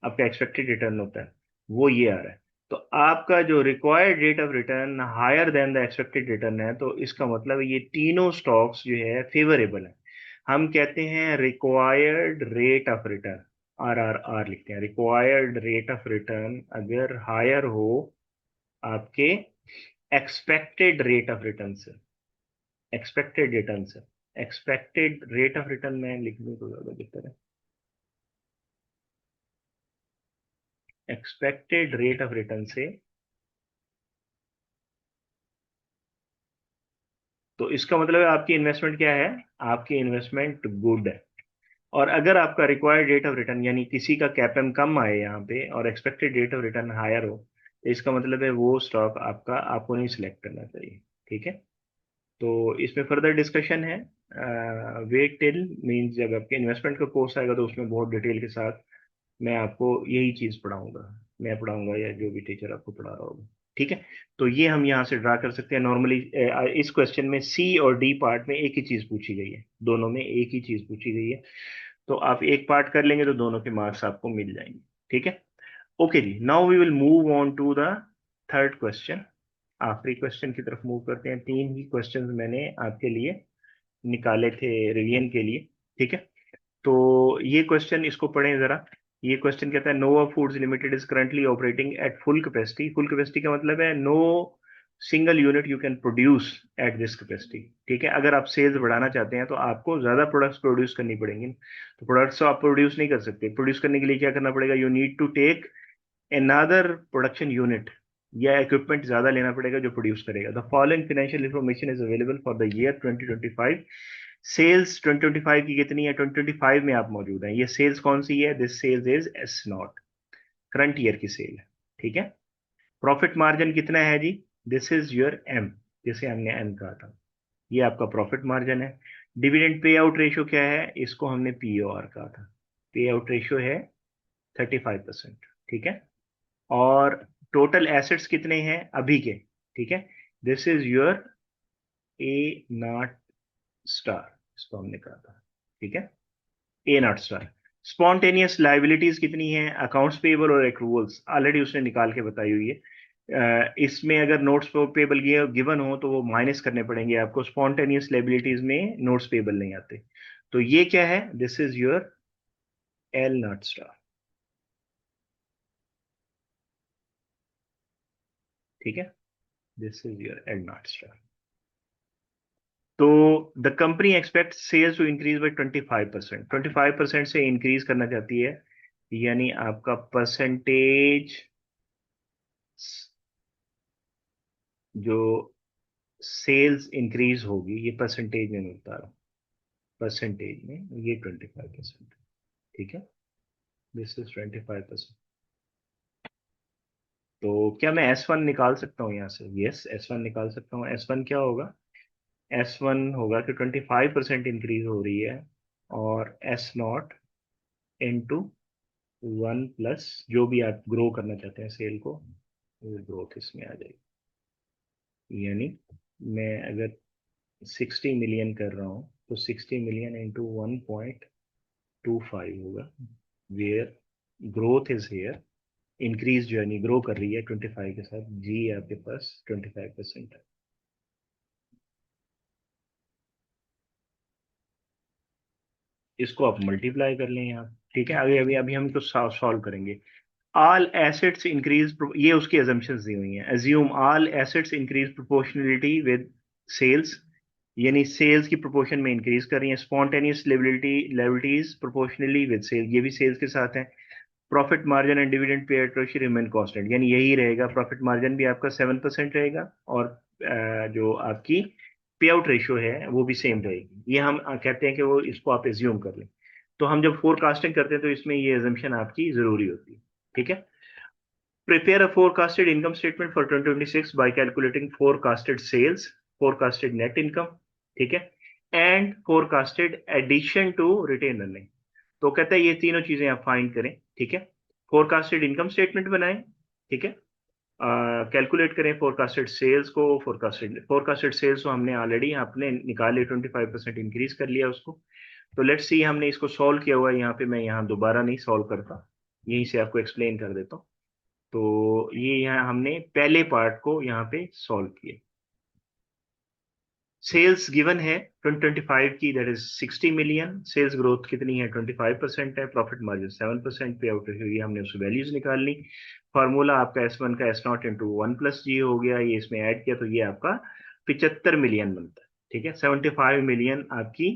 आपका एक्सपेक्टेड रिटर्न होता है, वो ये आ रहा है। तो आपका जो required rate of return higher than the expected return है, तो इसका मतलब ये तीनों स्टॉक्स जो है फेवरेबल है। हम कहते हैं required rate of return, R R R लिखते हैं। रिक्वायर्ड रेट ऑफ रिटर्न अगर हायर हो आपके एक्सपेक्टेड रेट ऑफ रिटर्न से, एक्सपेक्टेड रिटर्न से, एक्सपेक्टेड रेट ऑफ रिटर्न में लिख दूं तो ज्यादा बेहतर है। एक्सपेक्टेड रेट ऑफ रिटर्न से, तो इसका मतलब है आपकी इन्वेस्टमेंट क्या है? आपकी इन्वेस्टमेंट गुड है। और अगर आपका रिक्वायर्ड रेट ऑफ रिटर्न यानी किसी का कैपेम कम आए यहाँ पे और expected rate of return higher हो, तो इसका मतलब है वो स्टॉक आपका, आपको नहीं सिलेक्ट करना चाहिए। ठीक है। तो इसमें फर्दर डिस्कशन है। वेट टिल मीन्स जब आपके इन्वेस्टमेंट का कोर्स आएगा तो उसमें बहुत डिटेल के साथ मैं आपको यही चीज पढ़ाऊंगा। मैं पढ़ाऊंगा या जो भी टीचर आपको पढ़ा रहा होगा। ठीक है। तो ये हम यहाँ से ड्रा कर सकते हैं नॉर्मली। इस क्वेश्चन में सी और डी पार्ट में एक ही चीज पूछी गई है, दोनों में एक ही चीज पूछी गई है। तो आप एक पार्ट कर लेंगे तो दोनों के मार्क्स आपको मिल जाएंगे। ठीक है। ओके जी, now we will move on to the third question. आखिरी क्वेश्चन की तरफ मूव करते हैं। तीन ही क्वेश्चन मैंने आपके लिए निकाले थे रिवीजन के लिए। ठीक है। तो ये क्वेश्चन, इसको पढ़ें जरा। ये क्वेश्चन कहता है Nova Foods Limited is currently operating at full capacity. Full capacity का मतलब है no single unit you can produce at this capacity. ठीक है, अगर आप सेल्स बढ़ाना चाहते हैं तो आपको ज्यादा प्रोडक्ट्स प्रोड्यूस करनी पड़ेंगी। तो प्रोडक्ट्स तो आप प्रोड्यूस नहीं कर सकते। प्रोड्यूस करने के लिए क्या करना पड़ेगा? You need to take another production unit या इक्विपमेंट ज्यादा लेना पड़ेगा जो प्रोड्यूस करेगा। The following financial information is available for the year 2025। Sales 2025 की कितनी है? 2025 में आप मौजूद हैं। ये सेल्स कौन सी है? This sales is S naught, current year की सेल है। ठीक है। प्रॉफिट मार्जिन कितना है जी? दिस इज योर एम, जिसे हमने एम कहा था। ये आपका प्रॉफिट मार्जिन है। डिविडेंड पे आउट रेशियो क्या है? इसको हमने पीओआर कहा था। पे आउट रेशियो है 35%। ठीक है। और टोटल एसेट्स कितने हैं अभी के? ठीक है। This is your A not star, इसको हमने कहा था। ठीक है, ए नॉट स्टार। स्पॉन्टेनियस लाइबिलिटीज कितनी है? अकाउंट्स पेबल और एक्रूवल्स ऑलरेडी उसने निकाल के बताई हुई है। इसमें अगर नोट्स पेबल गिवन हो तो वो माइनस करने पड़ेंगे आपको, स्पॉन्टेनियस लायबिलिटीज में नोट्स पेबल नहीं आते। तो ये क्या है, this is your L naught star. ठीक है, this is your L naught star. तो the company expect sales to increase by 25%, 25% से इंक्रीज करना चाहती है, यानी आपका परसेंटेज जो सेल्स इंक्रीज होगी, ये परसेंटेज में मैं बता रहा हूँ, परसेंटेज में ये 25%। ठीक है, दिस इज 25%। तो क्या मैं S1 निकाल सकता हूँ यहाँ से? यस, S1 निकाल सकता हूँ। S1 क्या होगा? S1 होगा कि 25% इंक्रीज हो रही है, और S0 इंटू 1 प्लस जो भी आप ग्रो करना चाहते हैं सेल को, वो ग्रोथ इसमें आ जाएगी। यानी मैं अगर 60 मिलियन कर रहा हूँ तो 60 मिलियन इंटू 1.25 होगा, where growth is here, increase जो है ग्रो कर रही है 25 के साथ, जी आपके पास 25% है। इसको आप मल्टीप्लाई कर लें यहाँ। ठीक है, अभी अभी अभी हम इसको सॉल्व करेंगे। ऑल एसेट्स इंक्रीज, ये उसकी एजम्पशंस दी हुई हैं। Assume all assets increase proportionality with sales, यानी सेल्स की प्रोपोर्शन में इंक्रीज कर रही है। Spontaneous liabilities proportionally with sale, ये भी सेल्स के साथ है। Profit margin and dividend payout ratio remain constant, यानी यही रहेगा। प्रॉफिट मार्जिन भी आपका 7% रहेगा, और जो आपकी पे आउट रेशियो है वो भी सेम रहेगी। ये हम कहते हैं कि वो, इसको आप एज्यूम कर लें। तो हम जब फोरकास्टिंग करते हैं तो इसमें ये एजम्पशन आपकी जरूरी होती है। ठीक है, prepare a forecasted income statement for 2026 by calculating forecasted sales, forecasted net income, ठीक है, and forecasted addition to retain earning. तो कहता है ये तीनों चीजें आप फाइंड करें। ठीक है, फोरकास्टेड इनकम स्टेटमेंट बनाएं। ठीक है, कैलकुलेट करें फोरकास्टेड सेल्स को। फोरकास्टेड सेल्स को हमने ऑलरेडी आपने निकाले, 25% इंक्रीज कर लिया उसको। तो लेट्स सी, हमने इसको सॉल्व किया हुआ है यहाँ पे, मैं यहाँ दोबारा नहीं सॉल्व करता, यहीं से आपको एक्सप्लेन कर देता हूँ। तो ये यहाँ हमने पहले पार्ट को यहाँ पे सॉल्व किया। सेल्स गिवन है 2025 की, that is 60 million. Sales growth कितनी है? 25% है। Profit margin 7%। Payout ratio, ये हमने उसकी वैल्यूज निकाल ली। फार्मूला आपका S1 का S0 इंटू 1 प्लस G हो गया, ये इसमें ऐड किया तो ये आपका 75 मिलियन बनता है। ठीक है, 75 मिलियन आपकी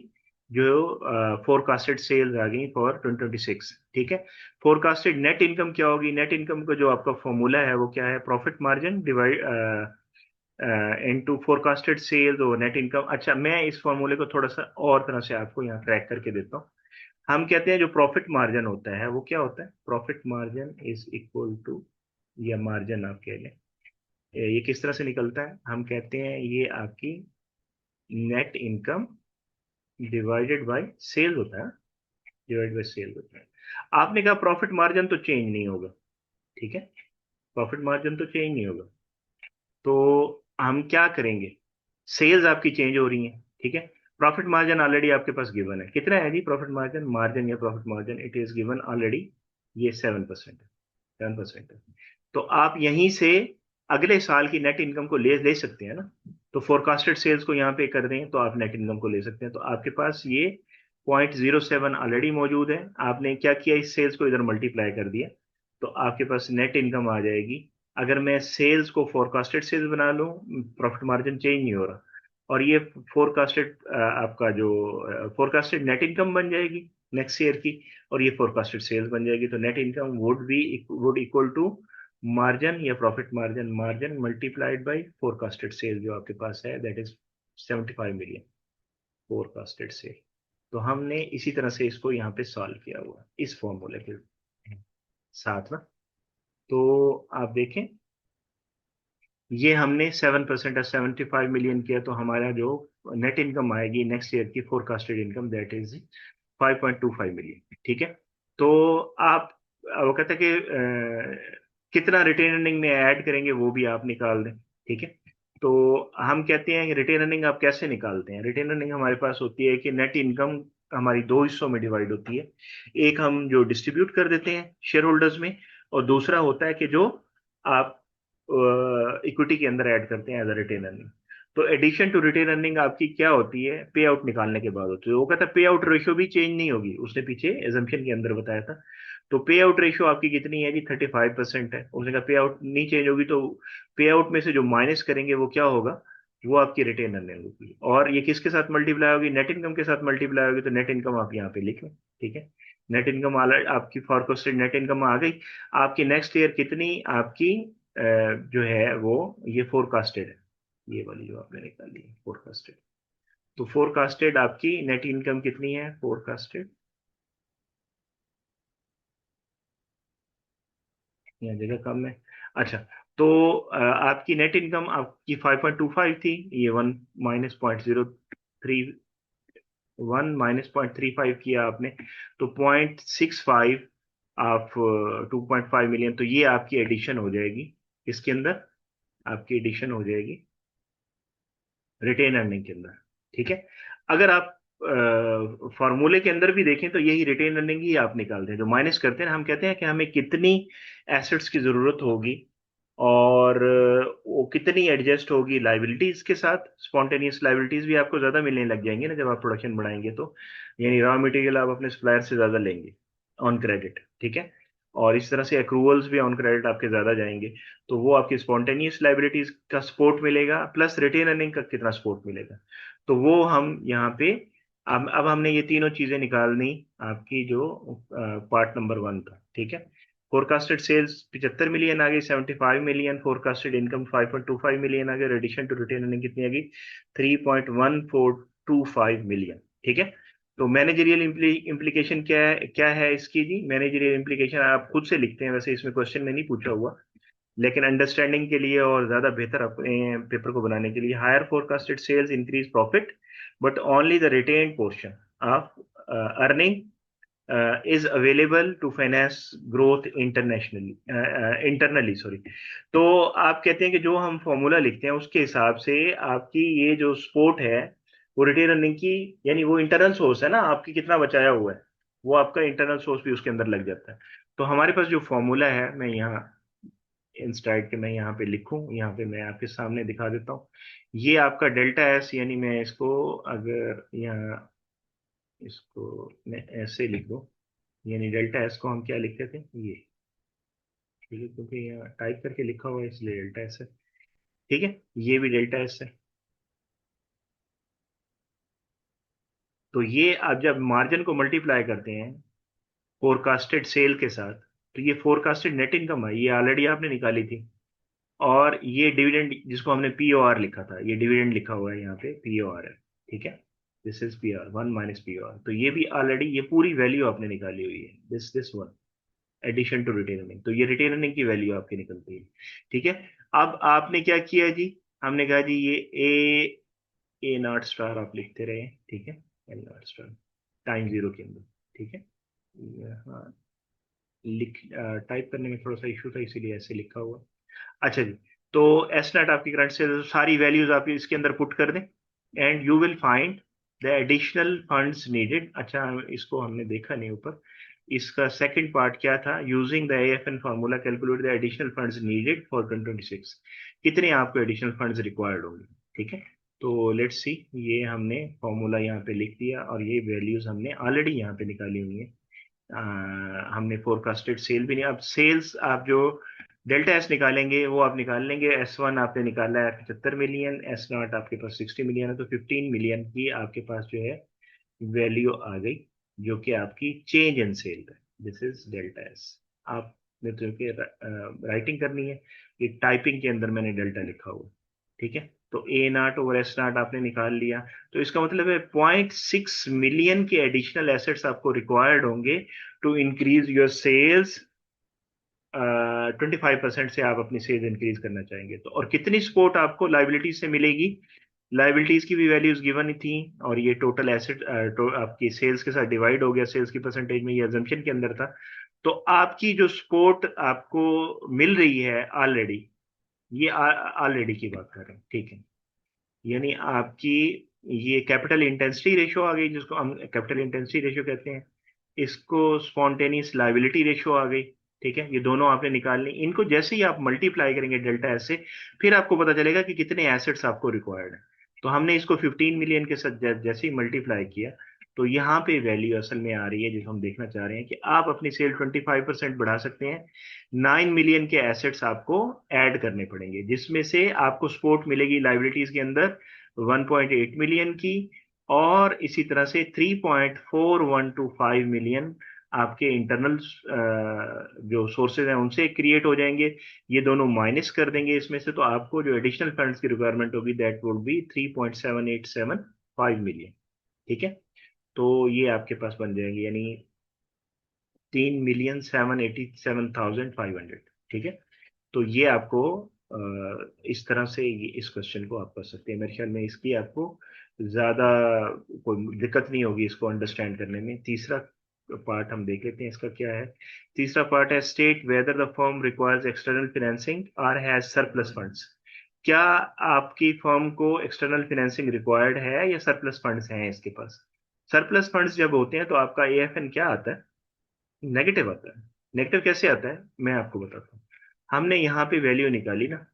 जो फोरकास्टेड सेल्स आ गई फॉर 2026। ठीक है, फोरकास्टेड नेट इनकम क्या होगी? नेट इनकम का जो आपका फॉर्मूला है वो क्या है? Profit margin divide into forecasted sales और नेट इनकम। अच्छा, मैं इस फॉर्मूले को थोड़ा सा और तरह से आपको यहाँ ट्रैक करके देता हूँ। हम कहते हैं जो प्रॉफिट मार्जिन होता है वो क्या होता है? Profit margin is equal to, या मार्जिन आप कह लें, ये किस तरह से निकलता है? हम कहते हैं ये आपकी net income divided by sale होता है, डिवाइड बाय सेल होता है। आपने कहा प्रॉफिट मार्जिन तो चेंज नहीं होगा। ठीक है, प्रॉफिट मार्जिन तो चेंज नहीं होगा, तो हम क्या करेंगे? सेल्स आपकी चेंज हो रही हैं। ठीक है, प्रॉफिट मार्जिन ऑलरेडी आपके पास गिवन है, कितना है जी प्रॉफिट मार्जिन? मार्जिन या profit margin, it is given already, ये 7% है। 7% है। तो आप यहीं से अगले साल की नेट इनकम को ले ले सकते हैं ना। तो फोरकास्टेड सेल्स को यहाँ पे कर दें तो आप नेट इनकम को ले सकते हैं। तो आपके पास ये 0.07 ऑलरेडी मौजूद है। आपने क्या किया? इस सेल्स को इधर मल्टीप्लाई कर दिया, तो आपके पास नेट इनकम आ जाएगी। अगर मैं सेल्स को फोरकास्टेड सेल्स बना लूं, प्रॉफिट मार्जिन चेंज नहीं हो रहा, और ये फोरकास्टेड आपका जो फोरकास्टेड नेट इनकम बन जाएगी नेक्स्ट ईयर की, और ये फोरकास्टेड सेल्स बन जाएगी। तो net income would equal to margin या profit margin, margin multiplied by forecasted sale जो आपके पास है, that is 75 million forecasted sale. तो हमने इसी तरह से इसको यहाँ पे सॉल्व किया हुआ इस फॉर्मूले के साथ ना। तो आप देखें, ये हमने 7% और 75 मिलियन किया, तो हमारा जो नेट इनकम आएगी नेक्स्ट ईयर की forecasted income, that is 5.25 million. ठीक है, तो आप, वो कहते हैं कि कितना रिटेन अर्निंग में ऐड करेंगे वो भी आप निकाल दें। ठीक है, तो हम कहते हैं कि रिटेन अर्निंग आप कैसे निकालते हैं? रिटेन अर्निंग हमारे पास होती है कि नेट इनकम हमारी दो हिस्सों में डिवाइड होती है। एक हम जो डिस्ट्रीब्यूट कर देते हैं शेयर होल्डर्स में, और दूसरा होता है कि जो आप इक्विटी के अंदर ऐड करते हैं एज अ रिटेन अर्निंग। तो एडिशन टू रिटेन अर्निंग आपकी क्या होती है, पे आउट निकालने के बाद होती है। वो कहता है पे आउट रेशियो भी चेंज नहीं होगी, उसने पीछे एजम्पशन के अंदर बताया था। तो पे आउट रेशियो आपकी कितनी है जी, 35% है। उसने कहा पे आउट नहीं चेंज होगी, तो पे आउट में से जो माइनस करेंगे वो क्या होगा, वो आपकी रिटेन अर्निंग होगी। और ये किसके साथ मल्टीप्लाई होगी, नेट इनकम के साथ मल्टीप्लाई होगी। तो नेट इनकम आप यहाँ पे लिख लें, ठीक है। नेट इनकम आपकी फॉरकास्टेड नेट इनकम आ गई। आपकी नेक्स्ट ईयर कितनी आपकी जो है वो, ये फोरकास्टेड है, ये वाली जो आपने निकाली है फोरकास्टेड। तो फोरकास्टेड आपकी नेट इनकम कितनी है फोरकास्टेड, यहाँ जगह कम है। अच्छा, तो आपकी नेट इनकम आपकी 5.25 थी, ये वन माइनस 0.03, 1 - 0.35 किया आपने, तो 0.65 आप 2.5 मिलियन, तो ये आपकी एडिशन हो जाएगी इसके अंदर, आपकी एडिशन हो जाएगी रिटेन अर्निंग के अंदर, ठीक है। अगर आप फॉर्मूले के अंदर भी देखें तो यही रिटेन अर्निंग ही आप निकालते हैं। जो माइनस करते हैं ना, हम कहते हैं कि हमें कितनी एसेट्स की जरूरत होगी, और वो कितनी एडजस्ट होगी लाइबिलिटीज के साथ। स्पॉन्टेनियस लाइबिलिटीज भी आपको ज्यादा मिलने लग जाएंगे ना जब आप प्रोडक्शन बढ़ाएंगे, तो यानी रॉ मटेरियल आप अपने सप्लायर से ज्यादा लेंगे ऑन क्रेडिट, ठीक है। और इस तरह से अक्रूवल्स भी ऑन क्रेडिट आपके ज्यादा जाएंगे। तो वो आपकी स्पॉन्टेनियस लाइबिलिटीज का सपोर्ट मिलेगा, प्लस रिटेन अर्निंग का कितना सपोर्ट मिलेगा। तो वो हम यहाँ पे, अब हमने ये तीनों चीजें निकालनी, आपकी जो पार्ट नंबर 1 था, ठीक है। फोरकास्टेड सेल्स 75 मिलियन आ गई, 75 मिलियन। फोरकास्टेड इनकम 5.25 मिलियन आ गई। एडिशन टू रिटेन अर्निंग कितनी आ गई, 3.1425 मिलियन, ठीक है। तो मैनेजरियल इम्प्लीकेशन क्या है इसकी जी। मैनेजरियल इम्प्लीकेशन आप खुद से लिखते हैं, वैसे इसमें क्वेश्चन में नहीं पूछा हुआ, लेकिन अंडरस्टैंडिंग के लिए और ज्यादा बेहतर अपने पेपर को बनाने के लिए, higher forecasted sales increase profit, but only the retain portion of earning is available to finance growth internally, sorry. तो आप कहते हैं कि जो हम फॉर्मूला लिखते हैं उसके हिसाब से आपकी ये जो सपोर्ट है वो रिटेन अर्निंग की, यानी वो इंटरनल सोर्स है ना आपकी, कितना बचाया हुआ है वो आपका इंटरनल सोर्स भी उसके अंदर लग जाता है। तो हमारे पास जो फॉर्मूला है, मैं यहाँ इंस्टाइट के मैं यहाँ पे लिखूं, यहाँ पे मैं आपके सामने दिखा देता हूँ। ये आपका डेल्टा एस, यानी मैं इसको अगर यहाँ, इसको मैं ऐसे लिख दूं, यानी डेल्टा एस को हम क्या लिखते थे, ये, ठीक है, क्योंकि यहाँ टाइप करके लिखा हुआ है इसलिए डेल्टा एस है, ठीक है। ये भी डेल्टा एस है। तो ये आप जब मार्जिन को मल्टीप्लाई करते हैं फोरकास्टेड सेल के साथ, तो ये फोरकास्टेड नेट इनकम है, ये ऑलरेडी आपने निकाली थी। और ये डिविडेंड जिसको हमने पीओआर लिखा था, ये डिविडेंड लिखा हुआ है यहाँ पे पीओआर है, ठीक है। दिस इज पीआर 1 - पीओआर, तो ये भी ऑलरेडी, ये पूरी वैल्यू आपने निकाली हुई है, this one addition to retain earning. तो ये रिटेन अर्निंग की वैल्यू आपकी निकलती है, ठीक है। अब आपने क्या किया जी, हमने कहा जी ये ए नॉट स्टार आप लिखते रहे, ठीक है, L naught star time zero के अंदर, ठीक है। हाँ, लिख टाइप करने में थोड़ा सा इशू था इसीलिए ऐसे लिखा हुआ। अच्छा जी, तो एस नॉट आपकी करंट से सारी वैल्यूज आप इसके अंदर पुट कर दें, and you will find the additional funds needed. अच्छा, इसको हमने देखा नहीं ऊपर, इसका सेकंड पार्ट क्या था, using the AFN formula calculate the additional funds needed for 2026। कितने आपको एडिशनल फंड्स रिक्वायर्ड होंगे, ठीक है। तो लेट्स सी, ये हमने फॉर्मूला यहाँ पे लिख दिया और ये वैल्यूज हमने ऑलरेडी यहाँ पे निकाली हुई है। हमने फोरकास्टेड सेल भी नहीं, अब सेल्स आप जो डेल्टा एस निकालेंगे वो आप निकाल लेंगे। S1 आपने निकाला है 75 मिलियन, एस नॉट आपके पास 60 मिलियन है, तो 15 मिलियन की आपके पास जो है वैल्यू आ गई, जो कि आपकी चेंज इन सेल है। This is delta S. आपने तो कि राइटिंग करनी है, कि टाइपिंग के अंदर मैंने डेल्टा लिखा हुआ है, ठीक है। तो ए नाट ओवर एस नाट आपने निकाल लिया, तो इसका मतलब है 0.6 मिलियन के एडिशनल एसेट्स आपको रिक्वायर्ड होंगे टू इंक्रीज योर सेल्स। 25% से आप अपनी सेल्स इंक्रीज करना चाहेंगे तो, और कितनी सपोर्ट आपको लाइबिलिटीज से मिलेगी, लाइबिलिटीज की भी वैल्यूज गिवन ही थी, और ये टोटल एसेट आपकी सेल्स के साथ डिवाइड हो गया, सेल्स की परसेंटेज में, ये अजम्पशन के अंदर था। तो आपकी जो सपोर्ट आपको मिल रही है ऑलरेडी, ये ऑलरेडी की बात कर रहे हैं, ठीक है। यानी आपकी ये कैपिटल इंटेंसिटी रेशियो आ गई, जिसको हम कैपिटल इंटेंसिटी रेशियो कहते हैं। इसको स्पॉन्टेनियस लाइबिलिटी रेशियो आ गई, ठीक है, ये दोनों आपने निकालने, इनको जैसे ही आप मल्टीप्लाई करेंगे डेल्टा एस से, फिर आपको पता चलेगा कि कितने एसेट्स आपको रिक्वायर्ड है। तो हमने इसको 15 मिलियन के साथ जैसे ही मल्टीप्लाई किया, तो यहाँ पे वैल्यू असल में आ रही है, जिसको हम देखना चाह रहे हैं कि आप अपनी सेल 25% बढ़ा सकते हैं। 9 मिलियन के एसेट्स आपको ऐड करने पड़ेंगे, जिसमें से आपको सपोर्ट मिलेगी लाइबिलिटीज के अंदर 1.8 मिलियन की, और इसी तरह से 3.4125 मिलियन आपके इंटरनल जो सोर्सेज हैं उनसे क्रिएट हो जाएंगे। ये दोनों माइनस कर देंगे इसमें से, तो आपको जो एडिशनल फंड्स की रिक्वायरमेंट होगी दैट वुड बी 3.7875 मिलियन। ठीक है, तो ये आपके पास बन जाएंगे, यानी 3,787,500। ठीक है, तो ये आपको इस तरह से इस क्वेश्चन को आप कर सकते हैं। मेरे ख्याल में इसकी आपको ज्यादा कोई दिक्कत नहीं होगी इसको अंडरस्टैंड करने में। तीसरा पार्ट हम देख लेते हैं, इसका क्या है। तीसरा पार्ट है state whether the firm requires external financing और हैज सरप्लस फंड्स। क्या आपकी फर्म को एक्सटर्नल फाइनेंसिंग रिक्वायर्ड है या सरप्लस फंड्स हैं इसके पास। सरप्लस फंड्स जब होते हैं तो आपका एएफएन क्या आता है, नेगेटिव आता है। नेगेटिव कैसे आता है, मैं आपको बताता हूँ। हमने यहाँ पे वैल्यू निकाली ना,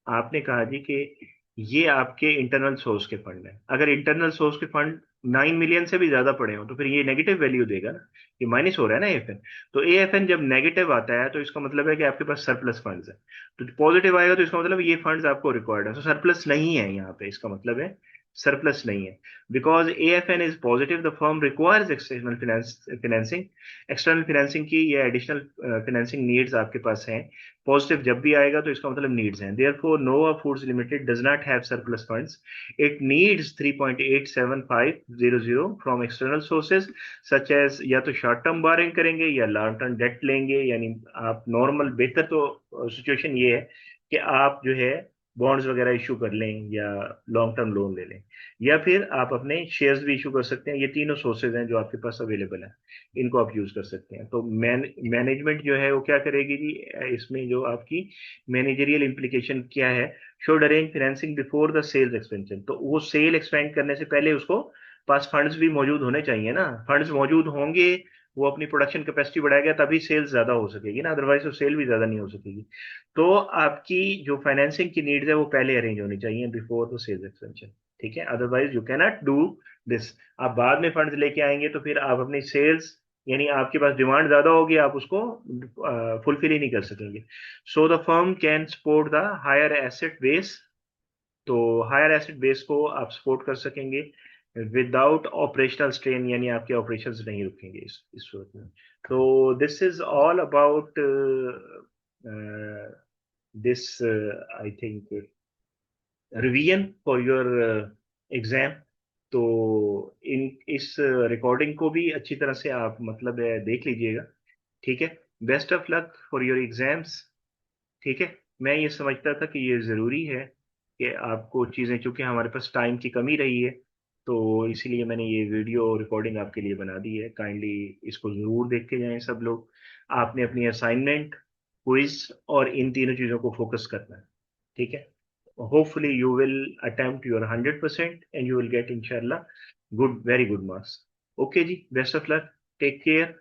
आपने कहा जी कि ये आपके इंटरनल सोर्स के फंड है। अगर इंटरनल सोर्स के फंड 9 मिलियन से भी ज्यादा पड़े हो तो फिर ये नेगेटिव वैल्यू देगा ना, ये माइनस हो रहा है ना एएफएन। तो एएफएन जब नेगेटिव आता है तो इसका मतलब है कि आपके पास सरप्लस फंड्स है। तो पॉजिटिव आएगा तो इसका मतलब ये फंड्स आपको रिक्वायर्ड है, तो सरप्लस नहीं है यहाँ पे, इसका मतलब है सरप्लस नहीं है। Because AFN is positive the firm requires external financing. External financing की या एडिशनल फाइनेंसिंग नीड्स आपके पास हैं। पॉजिटिव जब भी आएगा तो इसका मतलब नीड्स हैं। Therefore Nova Foods Limited does not have surplus funds, it needs 3.87500 from external sources such as, या तो शॉर्ट टर्म बारिंग करेंगे या लॉन्ग टर्म डेट लेंगे। यानी आप नॉर्मल बेहतर तो सिचुएशन ये है कि आप जो है बॉन्ड्स वगैरह इशू कर लें या लॉन्ग टर्म लोन ले लें, या फिर आप अपने शेयर्स भी इशू कर सकते हैं। ये तीनों सोर्सेज हैं जो आपके पास अवेलेबल हैं, इनको आप यूज कर सकते हैं। तो मैनेजमेंट जो है वो क्या करेगी जी, इसमें जो आपकी मैनेजरियल इम्प्लीकेशन क्या है, should arrange financing before the sales expansion. तो वो सेल एक्सपेंड करने से पहले उसको पास फंड्स भी मौजूद होने चाहिए ना। फंड्स मौजूद होंगे, वो अपनी प्रोडक्शन कैपेसिटी बढ़ाएगा, तभी सेल्स ज्यादा हो सकेगी ना, अदरवाइज तो सेल भी ज्यादा नहीं हो सकेगी। तो आपकी जो फाइनेंसिंग की नीड्स है वो पहले अरेंज होनी चाहिए बिफोर द सेल्स एक्सपेंशन। ठीक है, otherwise you cannot do this. आप बाद में फंड्स लेके आएंगे तो फिर आप अपनी सेल्स, यानी आपके पास डिमांड ज्यादा होगी, आप उसको फुलफिल ही नहीं कर सकेंगे। So the firm can support the higher asset base. तो हायर एसेट बेस को आप सपोर्ट कर सकेंगे विदाउट ऑपरेशनल स्ट्रेन, यानी आपके ऑपरेशंस नहीं रुकेंगे इस सूरत में। तो this is all about this, I think, revision for your exam. तो इन इस रिकॉर्डिंग को भी अच्छी तरह से आप मतलब देख लीजिएगा। ठीक है, best of luck for your exams. ठीक है, मैं ये समझता था कि ये ज़रूरी है कि आपको चीज़ें, चूंकि हमारे पास टाइम की कमी रही है, तो इसीलिए मैंने ये वीडियो रिकॉर्डिंग आपके लिए बना दी है। काइंडली इसको ज़रूर देख के जाएं सब लोग। आपने अपनी असाइनमेंट, क्विज और इन तीनों चीज़ों को फोकस करना है। ठीक है, hopefully you will attempt your 100% and you will get inshallah good, very good marks. Okay ji, best of luck, take care.